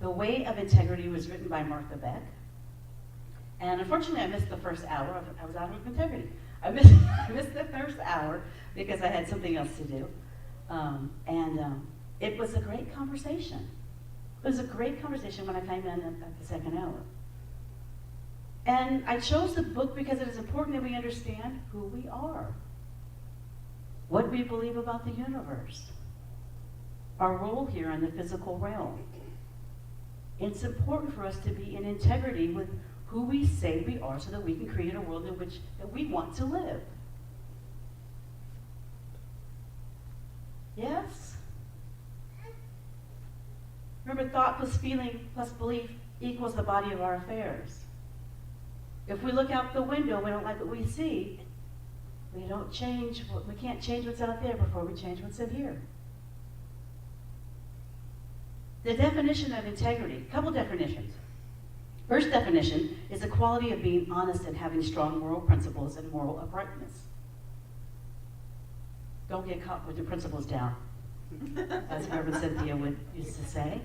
Speaker 8: The Way of Integrity was written by Martha Beck. And unfortunately I missed the first hour. I was out of integrity. I missed the first hour because I had something else to do. It was a great conversation. It was a great conversation when I came in at the second hour. And I chose the book because it is important that we understand who we are, what we believe about the universe, our role here in the physical realm. It's important for us to be in integrity with who we say we are so that we can create a world in which that we want to live. Yes? Remember, thought plus feeling plus belief equals the body of our affairs. If we look out the window, we don't like what we see, we can't change what's out there before we change what's in here. The definition of integrity, a couple definitions. First definition is the quality of being honest and having strong moral principles and moral uprightness. Don't get caught with your principles down, as Reverend Cynthia used to say.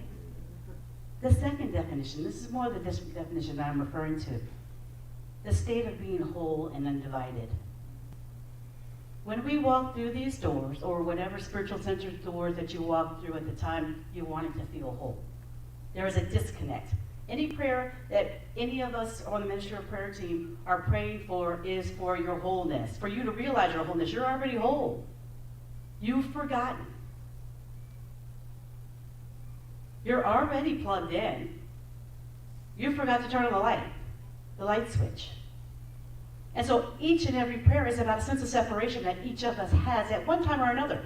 Speaker 8: The second definition, this is more the definition that I'm referring to, the state of being whole and undivided. When we walk through these doors, or whatever spiritual center doors that you walk through at the time you wanted to feel whole, there is a disconnect. Any prayer that any of us on the ministry or prayer team are praying for is for your wholeness, for you to realize your wholeness. You're already whole. You've forgotten. You're already plugged in. You forgot to turn on the light switch. And so each and every prayer is about a sense of separation that each of us has at one time or another.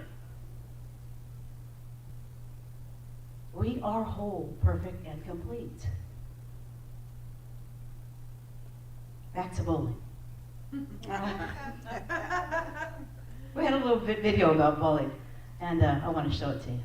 Speaker 8: We are whole, perfect, and complete. Back to bowling. We had a little video about bowling, and I want to show it to you.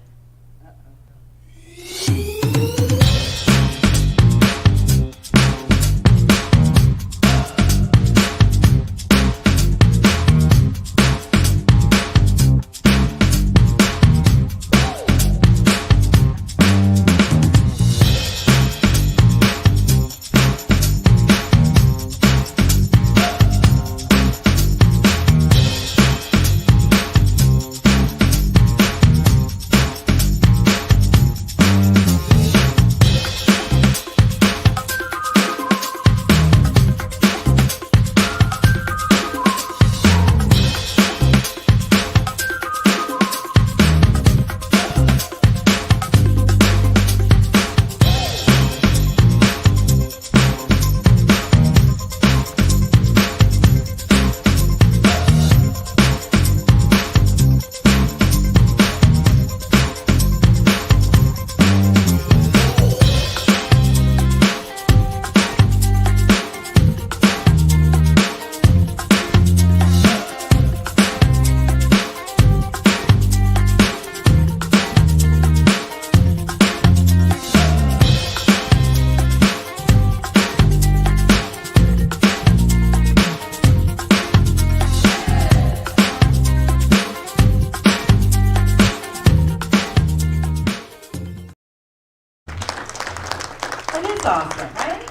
Speaker 8: It is awesome, right?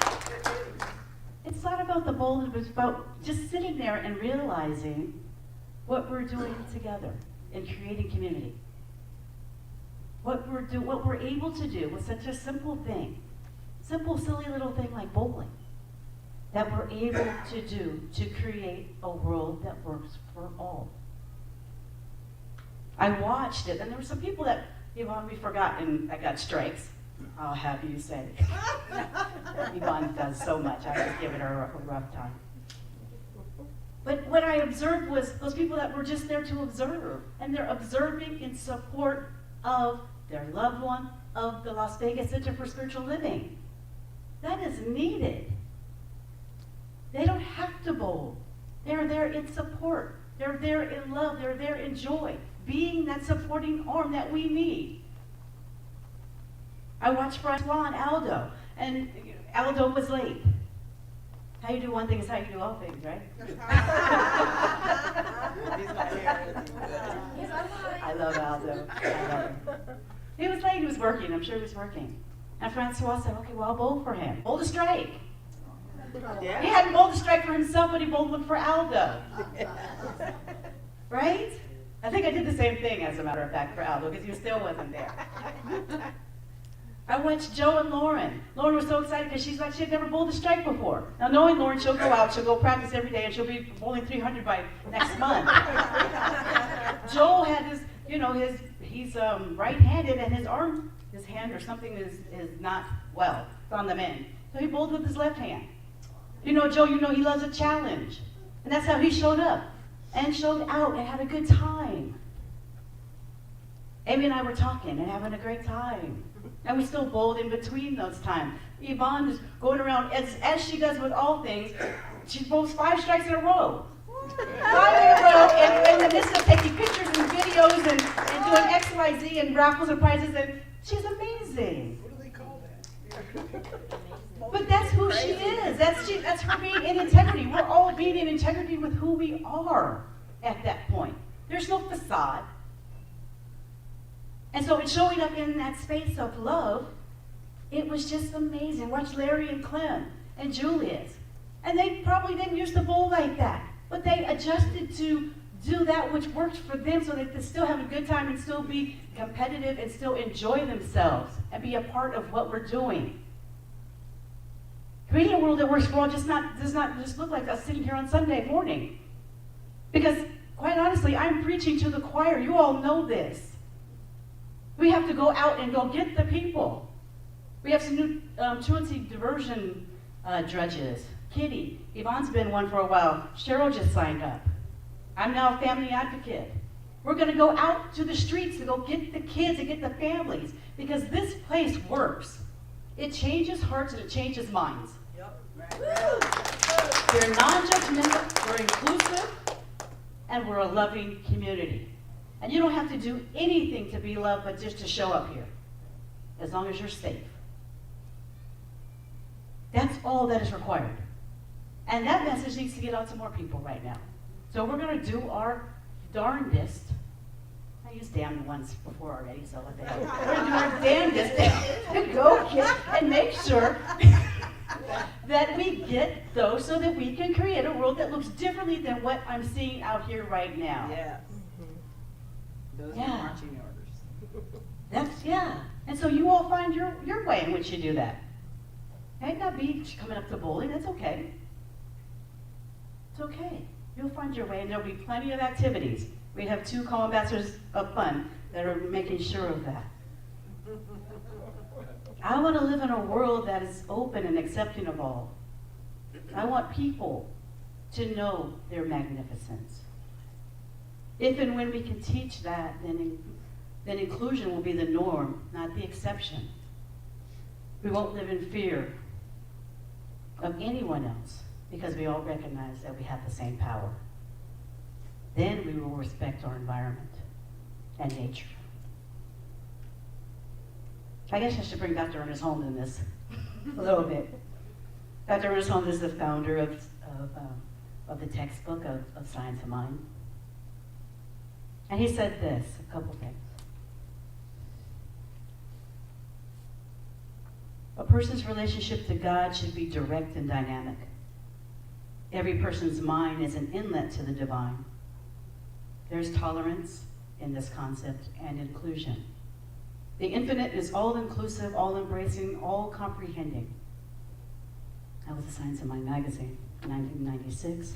Speaker 8: It's not about the boldness, it's about just sitting there and realizing what we're doing together in creating community. What we're able to do with such a simple thing, simple, silly little thing like bowling, that we're able to do to create a world that works for all. I watched it, and there were some people that, Yvonne, we forgot, and I got strikes. I'll have you say. Yvonne does so much. I was giving her a rough time. But what I observed was those people that were just there to observe, and they're observing in support of their loved one, of the Las Vegas Center for Spiritual Living. That is needed. They don't have to bowl. They're there in support. They're there in love. They're there in joy, being that supporting arm that we need. I watched Francois and Aldo, and Aldo was late. How you do one thing is how you do all things, right? I love Aldo. I love him. He was late, he was working, I'm sure he was working. And Francois said, okay, well, I'll bowl for him. Bowl the strike.
Speaker 5: Yeah.
Speaker 8: He hadn't bowled the strike for himself, but he bowled one for Aldo. Right? I think I did the same thing, as a matter of fact, for Aldo, because he still wasn't there. I watched Joe and Lauren. Lauren was so excited because she's like, she had never bowled a strike before. Now, knowing Lauren, she'll go out, she'll go practice every day, and she'll be bowling 300 by next month. Joe had his, he's right-handed, and his hand or something is not well. It's on the mend. So he bowled with his left hand. Joe, he loves a challenge. And that's how he showed up and showed out and had a good time. Amy and I were talking and having a great time. And we still bowled in between those times. Yvonne is going around, as she does with all things, she bowls 5 strikes in a row. 5 in a row, and in the midst of taking pictures and videos and doing X, Y, Z and raffles and prizes, and she's amazing.
Speaker 5: What do they call that?
Speaker 8: But that's who she is. That's her being in integrity. We're all being in integrity with who we are at that point. There's no facade. And so it's showing up in that space of love. It was just amazing. Watch Larry and Clem and Julius. And they probably didn't used to bowl like that. But they adjusted to do that which worked for them so they could still have a good time and still be competitive and still enjoy themselves and be a part of what we're doing. Creating a world that works for all does not just look like us sitting here on Sunday morning. Because, quite honestly, I'm preaching to the choir. You all know this. We have to go out and go get the people. We have some new truancy diversion drudges. Kitty, Yvonne's been one for a while. Cheryl just signed up. I'm now a family advocate. We're going to go out to the streets to go get the kids and get the families because this place works. It changes hearts and it changes minds.
Speaker 5: Yep.
Speaker 8: We're non-judgmental, we're inclusive, and we're a loving community. And you don't have to do anything to be loved but just to show up here, as long as you're safe. That's all that is required. And that message needs to get out to more people right now. So we're going to do our darndest. I used damned once before already, so what the hell. We're going to do our damnedest to go get and make sure that we get those so that we can create a world that looks differently than what I'm seeing out here right now.
Speaker 5: Yeah. Those
Speaker 8: Yeah.
Speaker 5: are marching orders.
Speaker 8: Yeah. And so you all find your way in which you do that. It might not be coming up to bowling, that's okay. It's okay. You'll find your way, and there'll be plenty of activities. We have 2 co-ambassadors of fun that are making sure of that. I want to live in a world that is open and accepting of all. I want people to know their magnificence. If and when we can teach that, then inclusion will be the norm, not the exception. We won't live in fear of anyone else because we all recognize that we have the same power. Then we will respect our environment and nature. I guess I should bring Dr. Ernest Holmes in this a little bit. Dr. Ernest Holmes is the founder of the textbook of Science of Mind. And he said this, a couple things. A person's relationship to God should be direct and dynamic. Every person's mind is an inlet to the divine. There's tolerance in this concept and inclusion. The infinite is all-inclusive, all-embracing, all-comprehending. That was the Science of Mind magazine in 1996.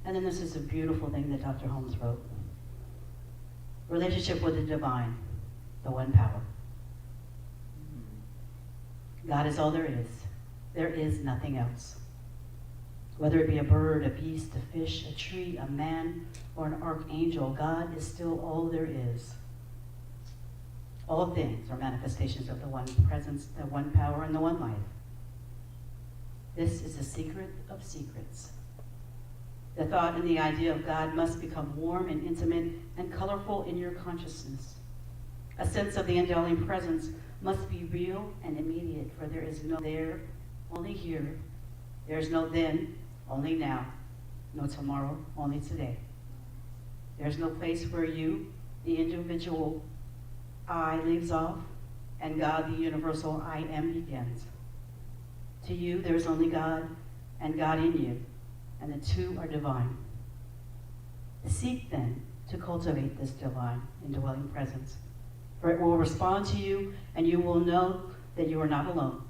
Speaker 8: And then this is a beautiful thing that Dr. Holmes wrote. Relationship with the divine, the one power. God is all there is. There is nothing else. Whether it be a bird, a beast, a fish, a tree, a man, or an archangel, God is still all there is. All things are manifestations of the one presence, the one power, and the one life. This is the secret of secrets. The thought and the idea of God must become warm and intimate and colorful in your consciousness. A sense of the indwelling presence must be real and immediate, for there is no there, only here. There is no then, only now. No tomorrow, only today. There is no place where you, the individual I, leaves off, and God, the universal I am, begins. To you, there is only God and God in you, and the two are divine. Seek then to cultivate this divine indwelling presence, for it will respond to you, and you will know that you are not alone.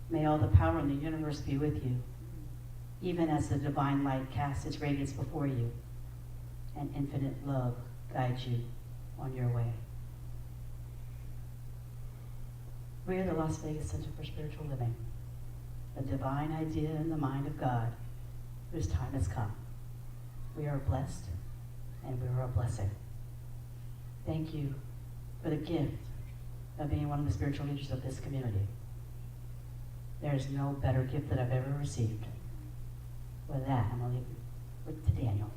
Speaker 8: May all the power in the universe be with you, even as the divine light casts its radiance before you, and infinite love guides you on your way. We are the Las Vegas Center for Spiritual Living, a divine idea in the mind of God, whose time has come. We are blessed, and we are a blessing. Thank you for the gift of being one of the spiritual leaders of this community. There is no better gift that I've ever received. With that, I'm going to leave it to Daniel.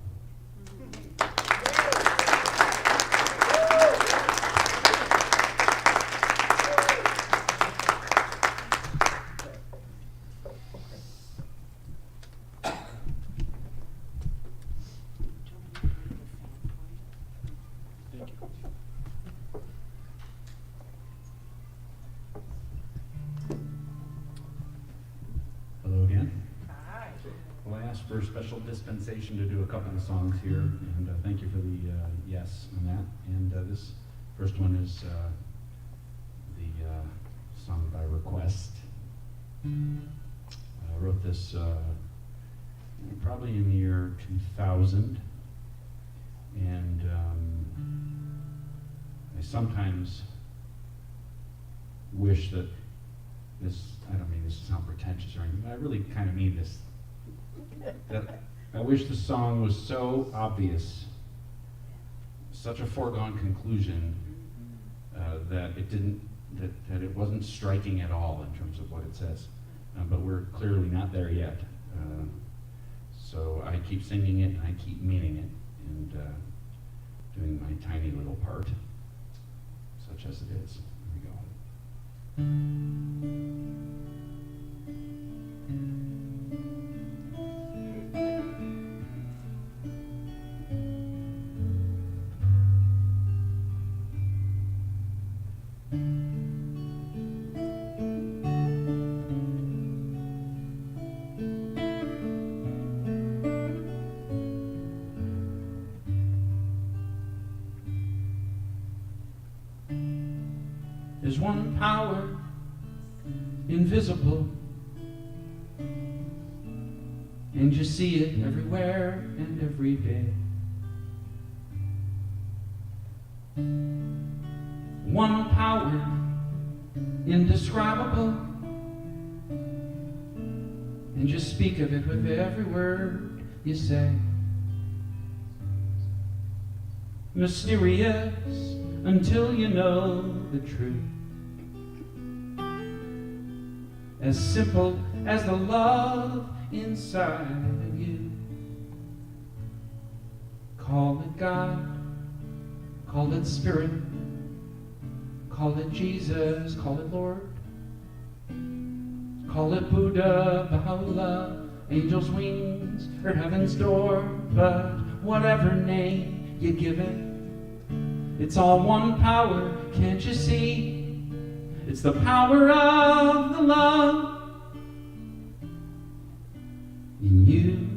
Speaker 6: Hello again. Well, I asked for a special dispensation to do a couple of songs here, and thank you for the yes on that. And this first one is the song by request. I wrote this probably in the year 2000, and I sometimes wish that this, I don't mean this to sound pretentious or anything, but I really kind of mean this, that I wish the song was so obvious, such a foregone conclusion, that it didn't, that it wasn't striking at all in terms of what it says. But we're clearly not there yet. So I keep singing it, and I keep meaning it, and doing my tiny little part, such as it is. Here we go. There's one power, invisible, and you see it everywhere and every day. One power, indescribable, and you speak of it with every word you say. Mysterious until you know the truth. As simple as the love inside of you. Call it God, call it Spirit, call it Jesus, call it Lord, call it Buddha, Baha'u'llah, angel's wings, or heaven's door, but whatever name you give it, it's all one power, can't you see? It's the power of the love in you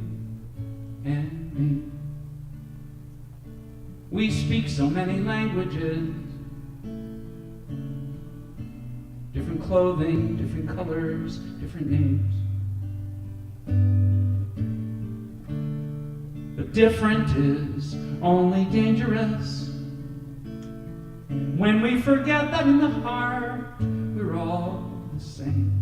Speaker 6: and me. We speak so many languages, different clothing, different colors, different names. But different is only dangerous when we forget that in the heart we're all the same.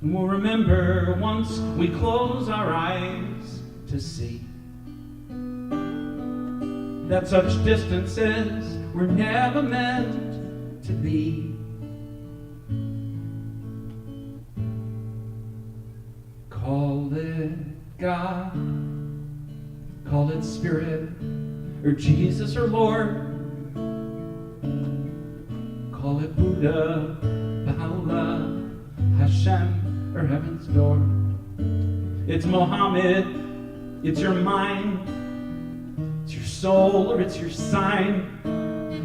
Speaker 6: And we'll remember once we close our eyes to see that such distances were never meant to be. Call it God, call it Spirit, or Jesus or Lord. Call it Buddha, Baha'u'llah, Hashem, or Heaven's Door. It's Mohammed, it's your mind, it's your soul, or it's your sign.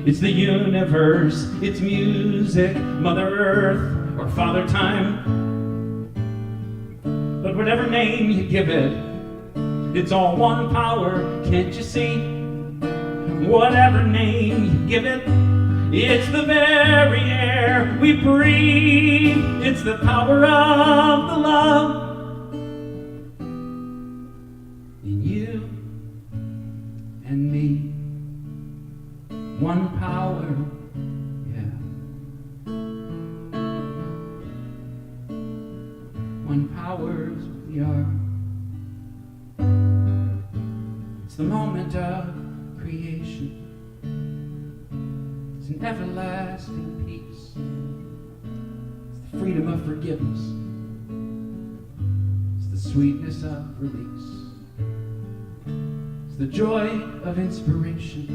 Speaker 6: It's the universe, it's music, Mother Earth, or Father Time. But whatever name you give it, it's all one power, can't you see? Whatever name you give it, it's the very air we breathe. It's the power of the love in you and me. One power, yeah. One power's what we are. It's the moment of creation. It's an everlasting peace. It's the freedom of forgiveness. It's the sweetness of release. It's the joy of inspiration.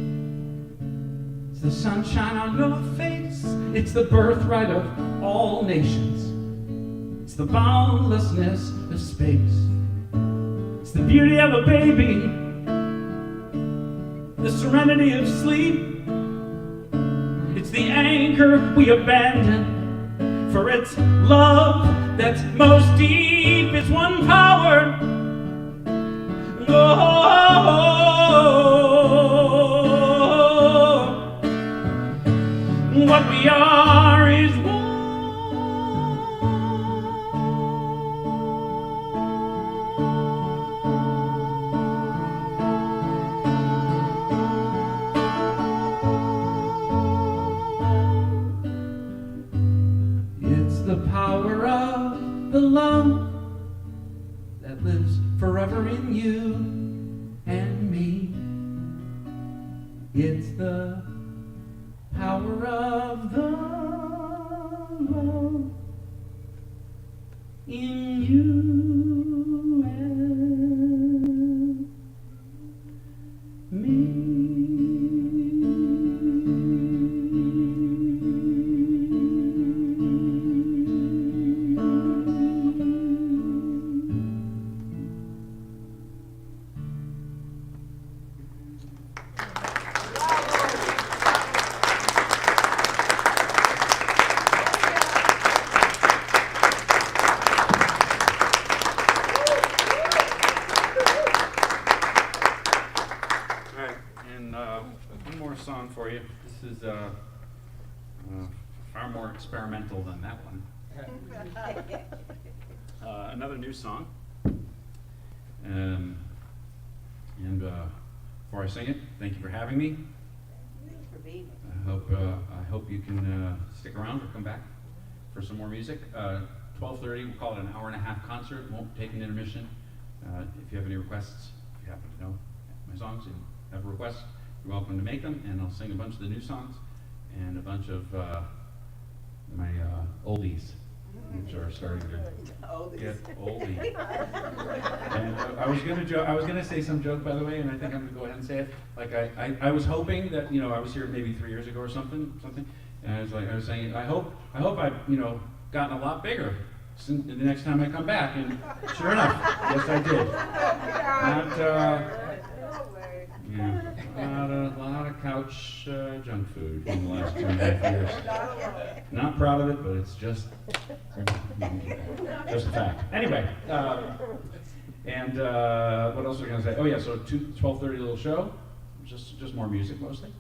Speaker 6: It's the sunshine on your face. It's the birthright of all nations. It's the boundlessness of space. It's the beauty of a baby. The serenity of sleep. It's the anchor we abandon, for it's love that's most deep. It's one power. What we are is one. It's the power of the love that lives forever in you and me. It's the power of the love in you and me. One more song for you. This is far more experimental than that one. Another new song. And before I sing it, thank you for having me.
Speaker 8: Thanks for being here.
Speaker 6: I hope you can stick around or come back for some more music. 12:30, we'll call it an hour-and-a-half concert. Won't take an intermission. If you have any requests, if you happen to know my songs and have a request, you're welcome to make them, and I'll sing a bunch of the new songs and a bunch of my oldies, which are starting to get oldie. And I was gonna say some joke, by the way, and I think I'm gonna go ahead and say it. Like I was hoping that I was here maybe 3 years ago or something, and I was saying I hope I've gotten a lot bigger since the next time I come back, and sure enough, yes I did. Yeah. A lot of couch junk food in the last 2.5 years. Not proud of it, but it's just a fact. Anyway, and what else was I going to say? Oh yeah, so 12:30 little show, just more music mostly.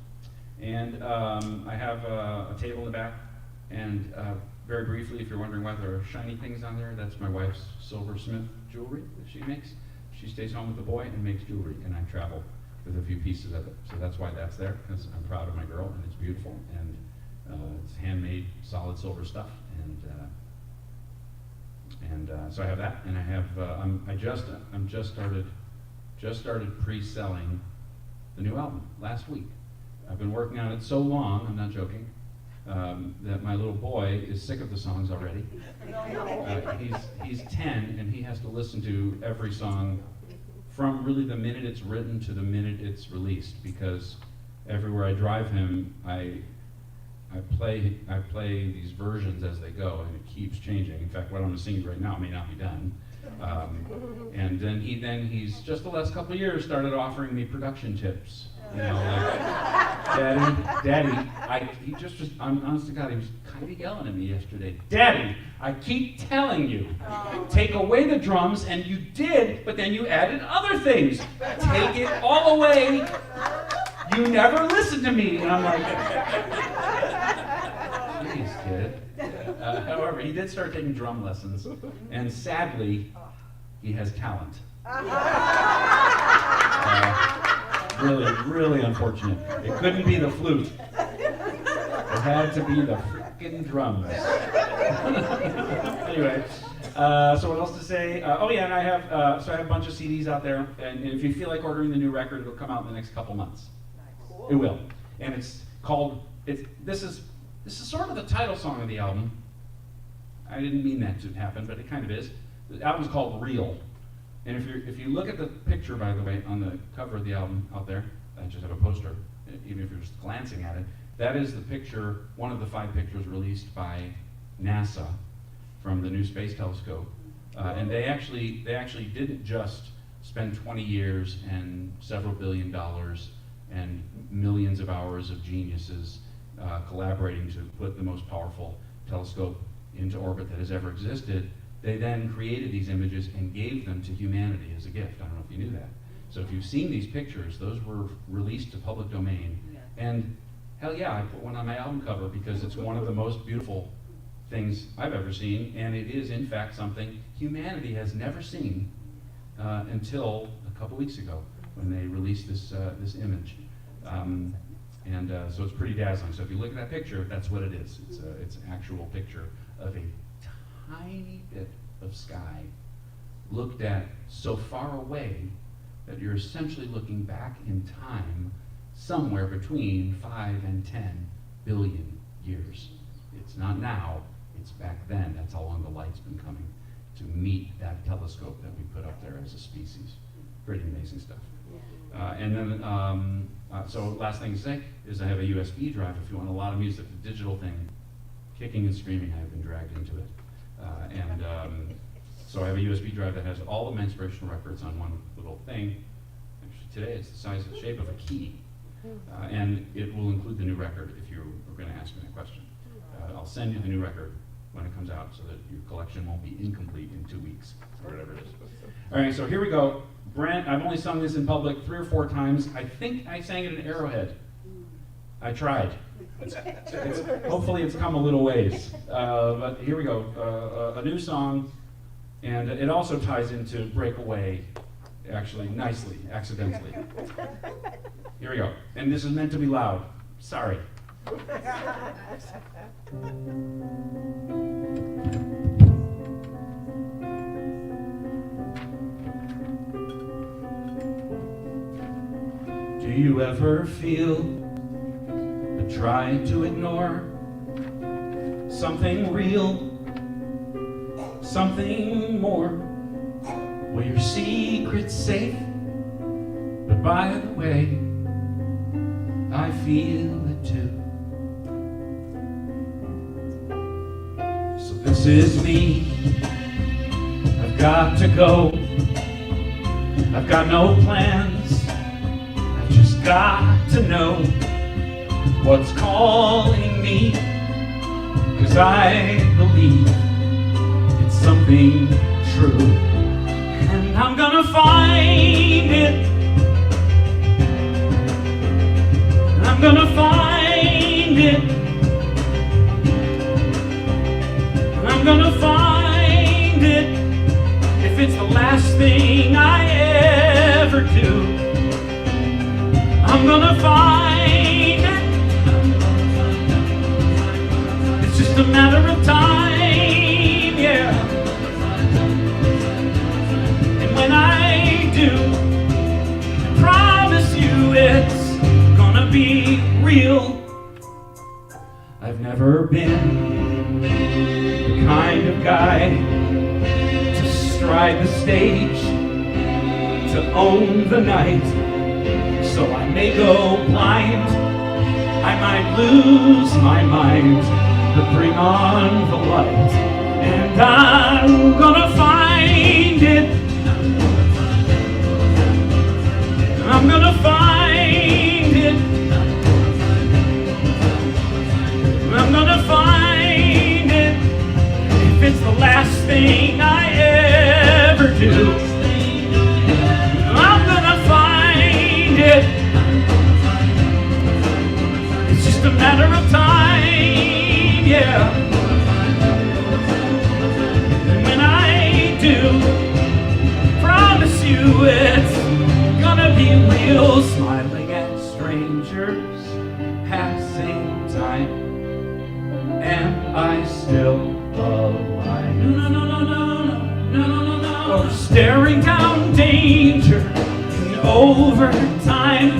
Speaker 6: And I have a table in the back, and very briefly, if you're wondering why there are shiny things on there, that's my wife's silversmith jewelry that she makes. She stays home with the boy and makes jewelry, and I travel with a few pieces of it. So that's why that's there, because I'm proud of my girl, and it's beautiful, and it's handmade, solid silver stuff, and so I have that, and I have I'm just started pre-selling the new album last week. I've been working on it so long, I'm not joking, that my little boy is sick of the songs already. He's 10, and he has to listen to every song from really the minute it's written to the minute it's released, because everywhere I drive him, I play these versions as they go, and it keeps changing. In fact, what I'm singing right now may not be done. And then he's just the last couple of years started offering me production tips. You know, like, Daddy, I'm honest to God, he was kind of yelling at me yesterday. Daddy, I keep telling you, take away the drums, and you did, but then you added other things. Take it all away. You never listen to me. And I'm like, please, kid. However, he did start taking drum lessons, and sadly, he has talent. Really, really unfortunate. It couldn't be the flute. It had to be the freaking drums. Anyway, so what else to say? Oh yeah, and I have I have a bunch of CDs out there, and if you feel like ordering the new record, it'll come out in the next couple months. Cool. It will, and it's called. This is sort of the title song of the album. I didn't mean that to happen, but it kind of is. The album's called Real. And if you look at the picture, by the way, on the cover of the album out there, I just have a poster, even if you're just glancing at it, that is the picture, one of the 5 pictures released by NASA from the new space telescope. And they actually didn't just spend 20 years and several $billion and millions of hours of geniuses collaborating to put the most powerful telescope into orbit that has ever existed. They then created these images and gave them to humanity as a gift. I don't know if you knew that. So if you've seen these pictures, those were released to public domain. And hell yeah, I put one on my album cover because it's one of the most beautiful things I've ever seen, and it is in fact something humanity has never seen until a couple weeks ago when they released this image. So it's pretty dazzling. So if you look at that picture, that's what it is. It's an actual picture of a tiny bit of sky looked at so far away that you're essentially looking back in time somewhere between 5 and 10 billion years. It's not now, it's back then. That's how long the light's been coming to meet that telescope that we put up there as a species. Pretty amazing stuff. So last thing to say is I have a USB drive if you want a lot of music, the digital thing, kicking and screaming. I've been dragged into it. So I have a USB drive that has all of my inspirational records on one little thing. Actually, today it's the size of the shape of a key. And it will include the new record if you were going to ask me that question. I'll send you the new record when it comes out so that your collection won't be incomplete in 2 weeks or whatever it is. All right, so here we go. Brent, I've only sung this in public 3 or 4 times. I think I sang it in Arrowhead. I tried. Hopefully it's come a little ways. But here we go. A new song, and it also ties into Breakaway, actually, nicely, accidentally. Here we go. And this is meant to be loud. Sorry. Do you ever feel but try to ignore something real, something more? Were your secrets safe? But by the way, I feel it too. So this is me. I've got to go. I've got no plans. I just
Speaker 3: got to know what's calling me, 'cause I believe it's something true, and I'm gonna find it. I'm gonna find it. I'm gonna find it. If it's the last thing I ever do, I'm gonna find it. It's just a matter of time, yeah. And when I do, I promise you it's gonna be real. I've never been the kind of guy to stride the stage, to own the night. So I may go blind, I might lose my mind, but bring on the light, and I'm gonna find it. I'm gonna find it. I'm gonna find it. If it's the last thing I ever do, I'm gonna find it. It's just a matter of time, yeah. And when I do, promise you it's gonna be real. Smiling at strangers, passing time, and I still alive. No, no, no, no, no, no, no, no, no. Or staring down danger in overtime.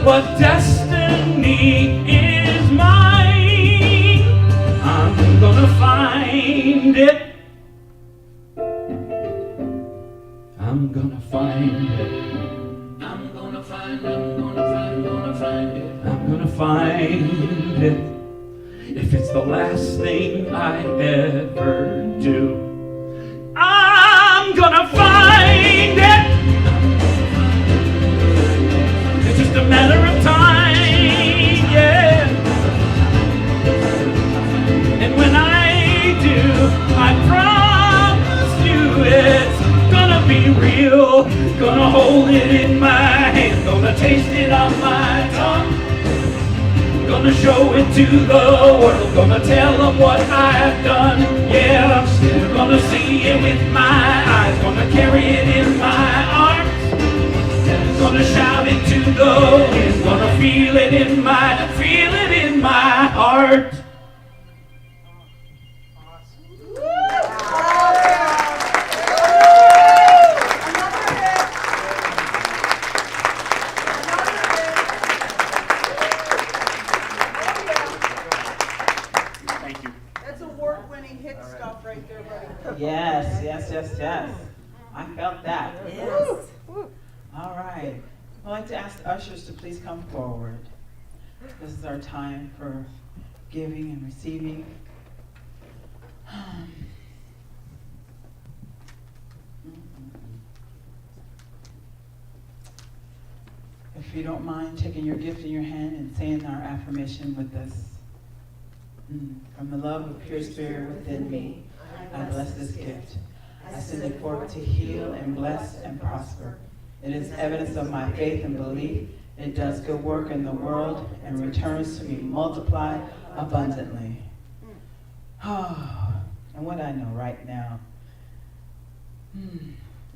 Speaker 3: What destiny is mine? I'm gonna find it. I'm gonna find it. I'm gonna find it. I'm gonna find it. If it's the last thing I ever do, I'm gonna find it. It's just a matter of time, yeah. And when I do, I promise you it's gonna be real. Gonna hold it in my hand, gonna taste it on my tongue. Gonna show it to the world, gonna tell them what I've done. Yeah, I'm still gonna see it with my eyes, gonna carry it in my arms. Gonna shout it to the wind, gonna feel it in my heart.
Speaker 5: That's award-winning hit stuff right there, buddy.
Speaker 7: Yes, yes, yes, yes. I felt that.
Speaker 8: Yes.
Speaker 7: All right. I'd like to ask the ushers to please come forward. This is our time for giving and receiving. If you don't mind taking your gift in your hand and saying our affirmation with us. From the love of pure spirit within me, I bless this gift. I send it forth to heal and bless and prosper. It is evidence of my faith and belief. It does good work in the world and returns to me multiplied abundantly. Oh, and what I know right now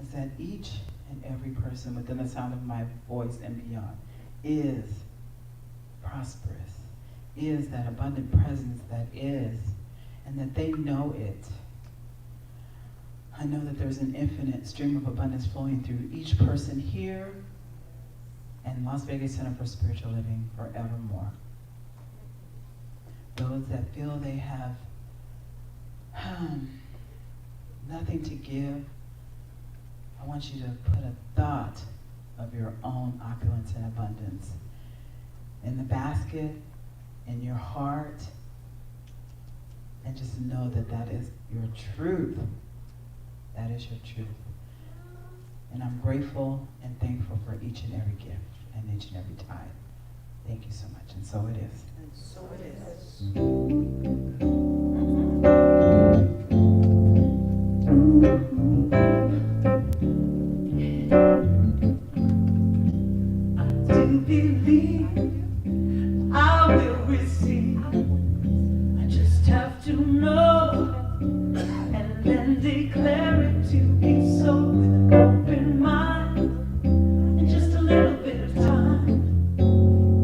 Speaker 7: is that each and every person within the sound of my voice and beyond is prosperous, is that abundant presence that is, and that they know it. I know that there's an infinite stream of abundance flowing through each person here and Las Vegas Center for Spiritual Living forevermore. Those that feel they have nothing to give, I want you to put a thought of your own opulence and abundance in the basket, in your heart, and just know that that is your truth. That is your truth. And I'm grateful and thankful for each and every gift. and each and every time. Thank you so much, and so it is.
Speaker 4: And so it is.
Speaker 3: I do believe I will receive. I just have to know and then declare it to be so with an open mind and just a little bit of time.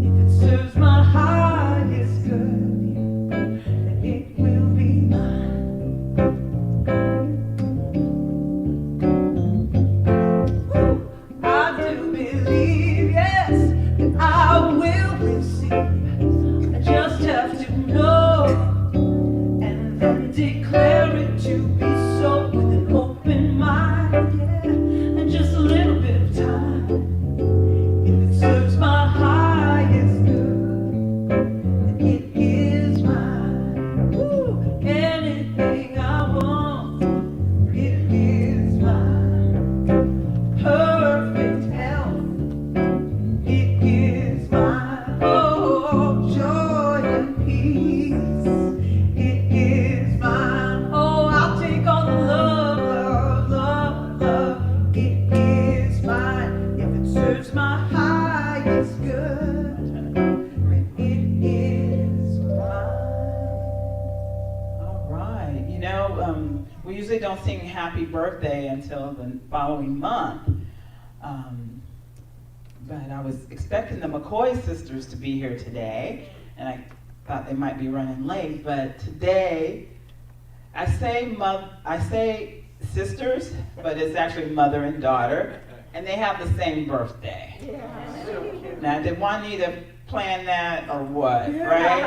Speaker 3: If it serves my highest good, then it will be mine. I do believe, yes, that I will receive. I just have to know and then declare it to be so with an open mind, yeah, and just a little bit of time. If it serves my highest good, then it is mine. Woo! Anything I want, it is mine. Perfect health, it is mine. Oh, joy and peace, it is mine. Oh, I'll take all the love, love, love, love, it is mine. If it serves my highest good, it is mine.
Speaker 7: All right. You know, we usually don't sing happy birthday until the following month. But I was expecting the McCoy sisters to be here today, and I thought they might be running late. But today, I say sisters, but it's actually mother and daughter, and they have the same birthday. Now, did Juanita plan that or what, right?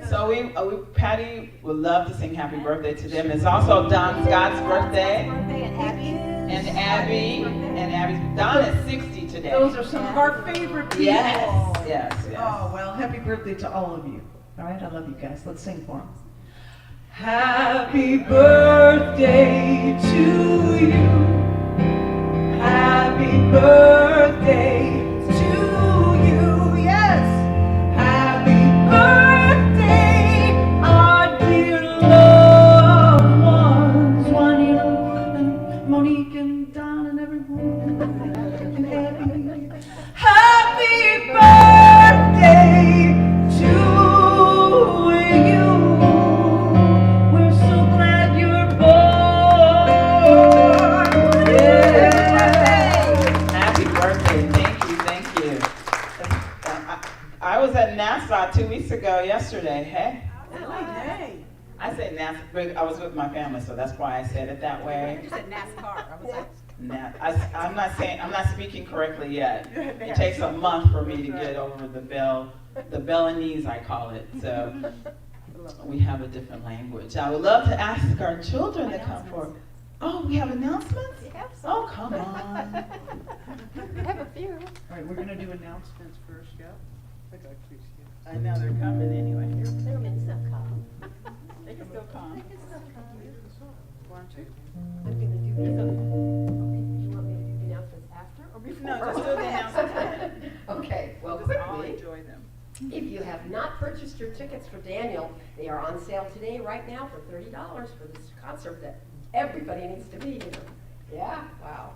Speaker 7: So Patty would love to sing happy birthday to them. It's also Don Scott's birthday. And Abby. Don is 60 today.
Speaker 5: Those are some of our favorite people.
Speaker 7: Yes, yes, yes.
Speaker 2: Oh, well, happy birthday to all of you. All right, I love you guys. Let's sing for them.
Speaker 3: Happy birthday to you. Happy birthday to you. Yes. Happy birthday, our dear loved ones. Juanita and Monique and Don and everyone. And Abby. Happy birthday to you. We're so glad you're born. Yeah.
Speaker 7: Happy birthday. Thank you. I was at Nassau 2 weeks ago yesterday. Hey?
Speaker 5: Hey.
Speaker 7: I say Nassau, but I was with my family, so that's why I said it that way.
Speaker 9: You said NASCAR. I was like,
Speaker 7: I'm not speaking correctly yet. It takes a month for me to get over the Belenese, I call it. So we have a different language. I would love to ask our children to come forward. Oh, we have announcements? Oh, come on.
Speaker 9: I have a few.
Speaker 2: All right, we're going to do announcements first, yeah?
Speaker 7: I know they're coming anyway.
Speaker 9: They can still come.
Speaker 7: They can still come.
Speaker 9: They can still come.
Speaker 2: Want to?
Speaker 9: I'm gonna do these. You want me to do the announcements after or before?
Speaker 7: No, just do the announcements.
Speaker 1: Okay, well,
Speaker 7: I'll
Speaker 1: quickly,
Speaker 7: enjoy them.
Speaker 1: if you have not purchased your tickets for Daniel, they are on sale today, right now, for $30 for this concert that everybody needs to be here. Yeah, wow.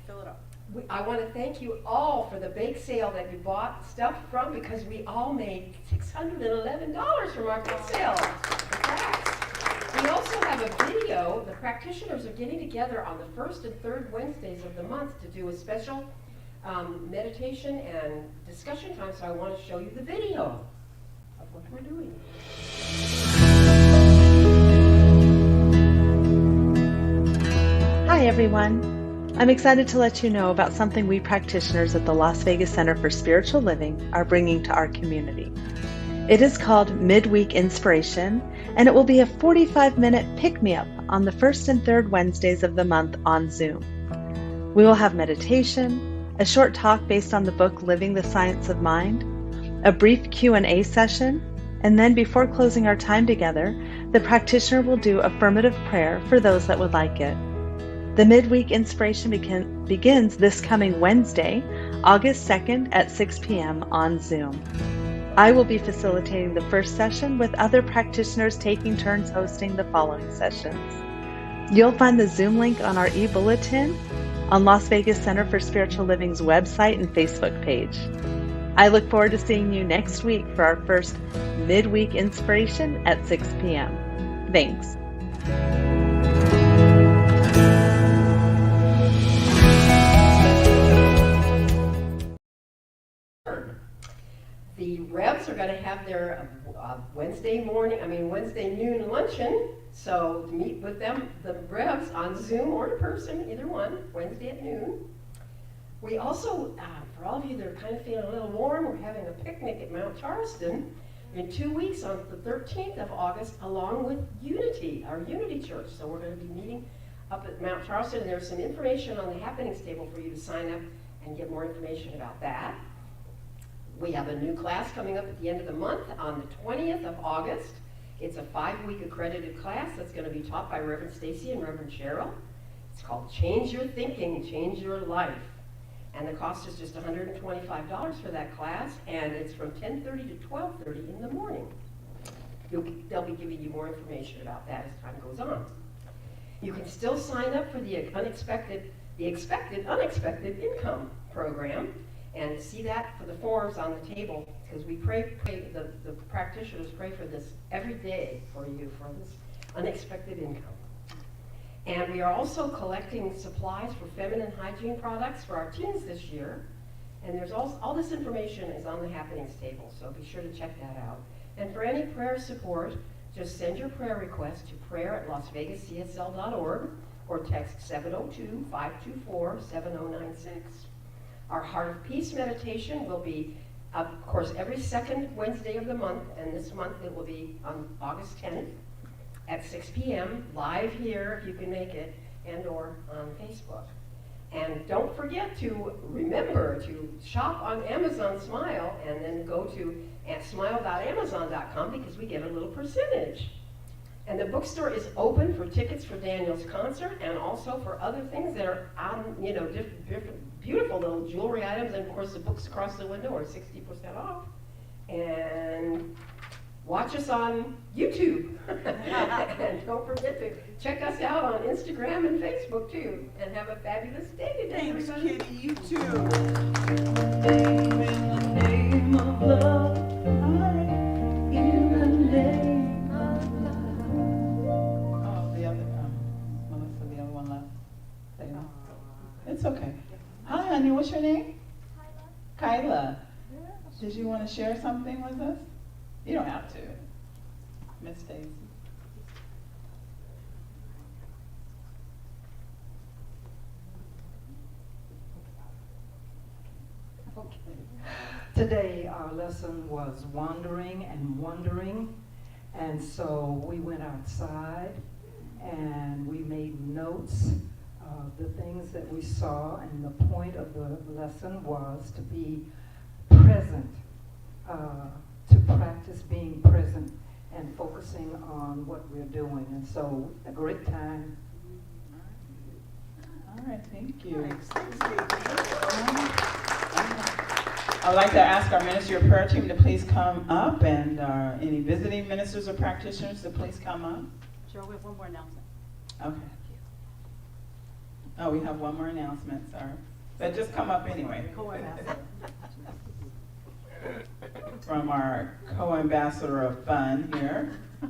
Speaker 9: Fill it up.
Speaker 1: I want to thank you all for the bake sale that you bought stuff from, because we all made $611 from our bake sale. We also have a video. The practitioners are getting together on the first and third Wednesdays of the month to do a special meditation and discussion time, so I want to show you the video of what we're doing.
Speaker 10: Hi everyone. I'm excited to let you know about something we practitioners at the Las Vegas Center for Spiritual Living are bringing to our community. It is called Midweek Inspiration, and it will be a 45-minute pick-me-up on the first and third Wednesdays of the month on Zoom. We will have meditation, a short talk based on the book Living the Science of Mind, a brief Q&A session, and then before closing our time together, the practitioner will do affirmative prayer for those that would like it. The Midweek Inspiration begins this coming Wednesday August 2nd at 6 p.m. on Zoom. I will be facilitating the first session with other practitioners taking turns hosting the following sessions. You'll find the Zoom link on our e-bulletin on Las Vegas Center for Spiritual Living's website and Facebook page. I look forward to seeing you next week for our first midweek inspiration at 6 p.m. Thanks.
Speaker 1: The Revs are going to have their Wednesday noon luncheon. So to meet with them, the Revs on Zoom or in person, either one, Wednesday at noon. We also, for all of you that are kind of feeling a little warm, we're having a picnic at Mount Charleston in 2 weeks on the 13th of August, along with Unity, our Unity Church. So we're going to be meeting up at Mount Charleston. There's some information on the happenings table for you to sign up and get more information about that. We have a new class coming up at the end of the month on the 20th of August. It's a 5-week accredited class that's going to be taught by Reverend Stacy and Reverend Cheryl. It's called Change Your Thinking, Change Your Life. And the cost is just $125 for that class, and it's from 10:30 to 12:30 in the morning. They'll be giving you more information about that as time goes on. You can still sign up for the expected unexpected income program, and see that for the forms on the table, because we pray the practitioners pray for this every day for you, for this unexpected income. And we are also collecting supplies for feminine hygiene products for our teens this year. And there's all this information is on the happenings table, so be sure to check that out. And for any prayer support, just send your prayer request to prayer@LasVegasCSL.org or text 702-524-7096. Our Heart of Peace meditation will be, of course, every second Wednesday of the month, and this month it will be on August 10th. At 6 p.m. live here if you can make it, and or on Facebook. And don't forget to remember to shop on Amazon Smile and then go to smile.amazon.com because we get a little percentage. And the bookstore is open for tickets for Daniel's concert and also for other things that are out, different beautiful little jewelry items, and of course the books across the window are 60% off. And watch us on YouTube. And don't forget to check us out on Instagram and Facebook too. And have a fabulous day today,
Speaker 5: Thanks,
Speaker 1: everybody.
Speaker 5: Kitty. You too.
Speaker 2: Name in the name of love. In the name of love.
Speaker 7: Oh, the other, Melissa, the other one left. It's okay. Hi, honey, what's your name? Kyla. Did you want to share something with us? You don't have to. Miss Stacy.
Speaker 11: Okay. Today our lesson was wandering and wondering, and so we went outside and we made notes of the things that we saw, and the point of the lesson was to be present, to practice being present and focusing on what we're doing. And so a great time.
Speaker 7: All right, thank you.
Speaker 5: Thanks, Kitty.
Speaker 7: I'd like to ask our Ministry of Prayer team to please come up, and any visiting ministers or practitioners to please come up.
Speaker 8: Sure, we have one more announcement.
Speaker 7: Okay. Oh, we have one more announcement, sorry. But just come up anyway. From our co-ambassador of fun here. I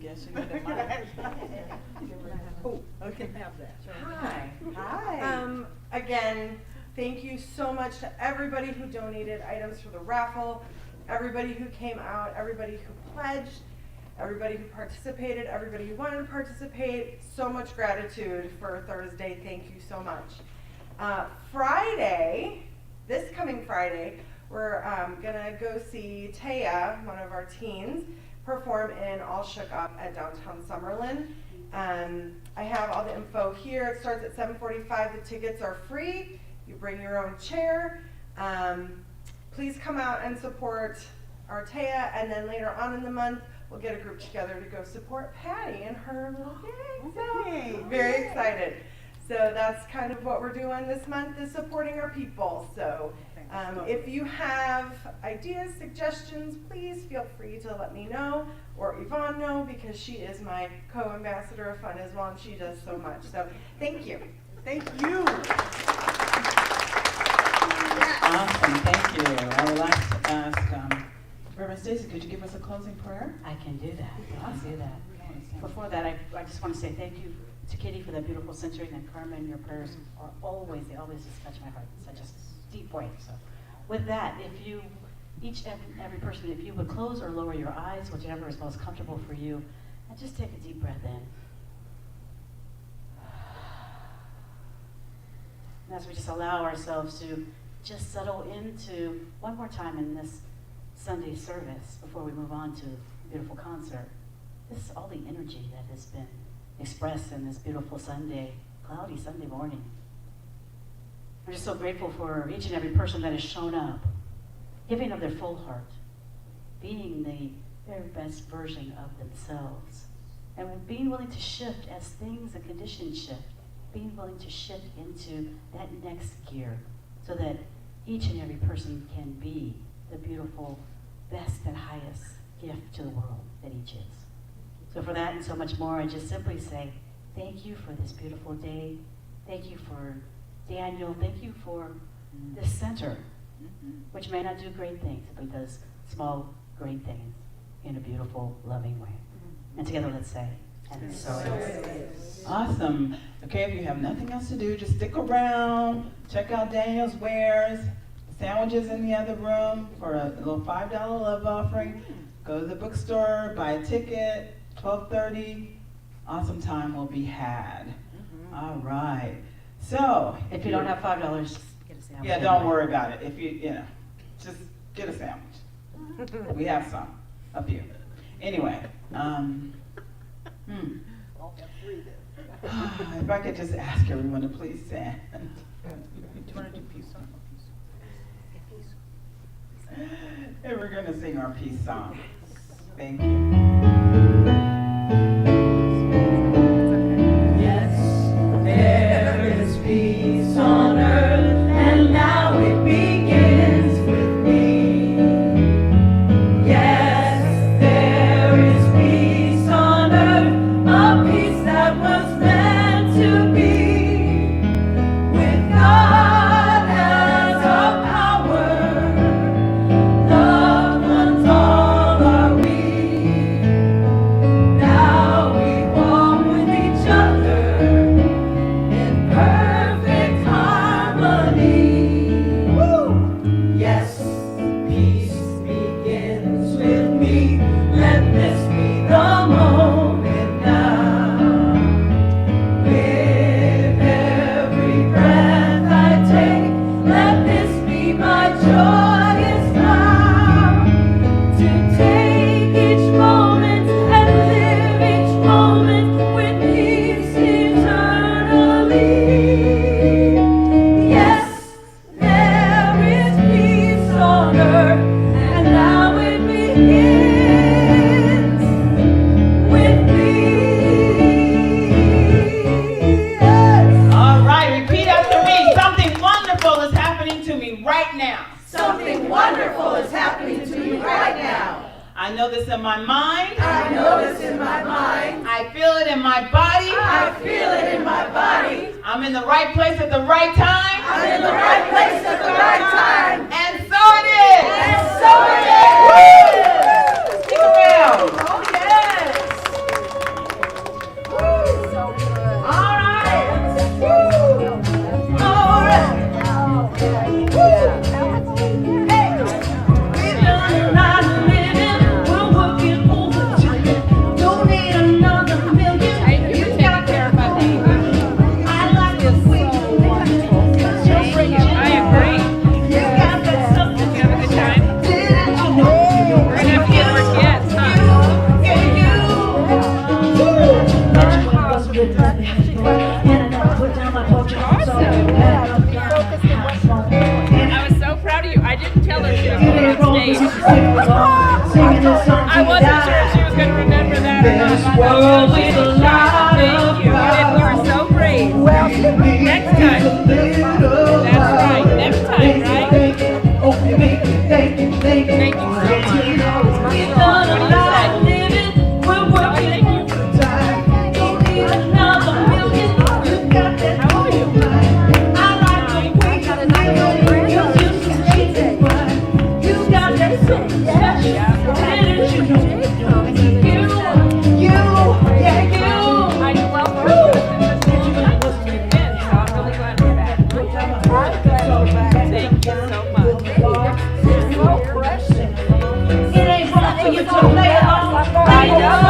Speaker 7: guess you need a mic.
Speaker 5: Oh, okay, have that.
Speaker 12: Hi.
Speaker 5: Hi.
Speaker 12: Again, thank you so much to everybody who donated items for the raffle, everybody who came out, everybody who pledged, everybody who participated, everybody who wanted to participate. So much gratitude for Thursday. Thank you so much. Friday, this coming Friday, we're gonna go see Taya, one of our teens, perform in All Shook Up at downtown Summerlin. I have all the info here. It starts at 7:45. The tickets are free. You bring your own chair. Please come out and support our Taya, and then later on in the month, we'll get a group together to go support Patty and her little gang. So, very excited. So that's kind of what we're doing this month, is supporting our people. So if you have ideas, suggestions, please feel free to let me know, or Yvonne know, because she is my co-ambassador of fun as well, and she does so much. So thank you.
Speaker 5: Thank you.
Speaker 7: Awesome, thank you. I would like to ask Reverend Stacy, could you give us a closing prayer?
Speaker 8: I can do that. I can do that. Before that, I just want to say thank you to Kitty for that beautiful centering, and Carmen, your prayers are they always just touch my heart in such a deep way. So with that, if you, every person, if you would close or lower your eyes, whichever is most comfortable for you, and just take a deep breath in. And as we just allow ourselves to just settle into, one more time in this Sunday service before we move on to a beautiful concert, this is all the energy that has been expressed in this beautiful Sunday, cloudy Sunday morning. I'm just so grateful for each and every person that has shown up, giving of their full heart, being the very best version of themselves, and being willing to shift as things and conditions shift, being willing to shift into that next gear so that each and every person can be the beautiful, best and highest gift to the world that each is. So for that and so much more, I just simply say thank you for this beautiful day. Thank you for Daniel. Thank you for this center, which may not do great things, but does small, great things in a beautiful, loving way. And together let's say, and so it is.
Speaker 7: Awesome. Okay, if you have nothing else to do, just stick around, check out Daniel's wares, sandwiches in the other room for a little $5 love offering. Go to the bookstore, buy a ticket, 12:30. Awesome time will be had. All right. So,
Speaker 8: If you don't have $5, just get a sandwich.
Speaker 7: yeah, don't worry about it. If you just get a sandwich. We have some, a few. Anyway, if I could just ask everyone to please stand. Do you want to do peace song? And we're going to sing our peace song. Thank you.
Speaker 3: Yes, there is peace on earth, and now it begins with me. Yes, there is peace on earth, a peace that was meant to be. With God as our power, loved ones all are we. Now we walk with each other in perfect harmony. Woo! Yes, peace begins with me. Let this be the moment now. With every breath I take, let this be my joyous vow. To take each moment and live each moment with peace eternally. Yes, there is peace on earth, and now it begins with me. Yes.
Speaker 7: All right, repeat after me. Something wonderful is happening to me right now.
Speaker 4: Something wonderful is happening to you right now.
Speaker 7: I know this in my mind.
Speaker 4: I know this in my mind.
Speaker 7: I feel it in my body.
Speaker 4: I feel it in my body.
Speaker 7: I'm in the right place at the right time.
Speaker 4: I'm in the right place at the right time.
Speaker 7: And so it is.
Speaker 4: And so it is.
Speaker 7: Stick around.
Speaker 4: Oh, yes. Woo. So good. All right. Woo. All right. Woo. Hey. We've done a lot of living. We're working overtime. Don't need another million. You got to I like the way you want it.
Speaker 9: I agree.
Speaker 4: You got that something.
Speaker 9: Did you have a good time?
Speaker 4: Didn't you know?
Speaker 9: We're gonna have to get more kids, huh? I was so proud of you. I didn't tell her she was going on stage. I wasn't sure if she was going to remember that or not.
Speaker 3: This world is a lot
Speaker 9: Thank you. You were so brave.
Speaker 4: Well,
Speaker 5: It ain't right for you to play along.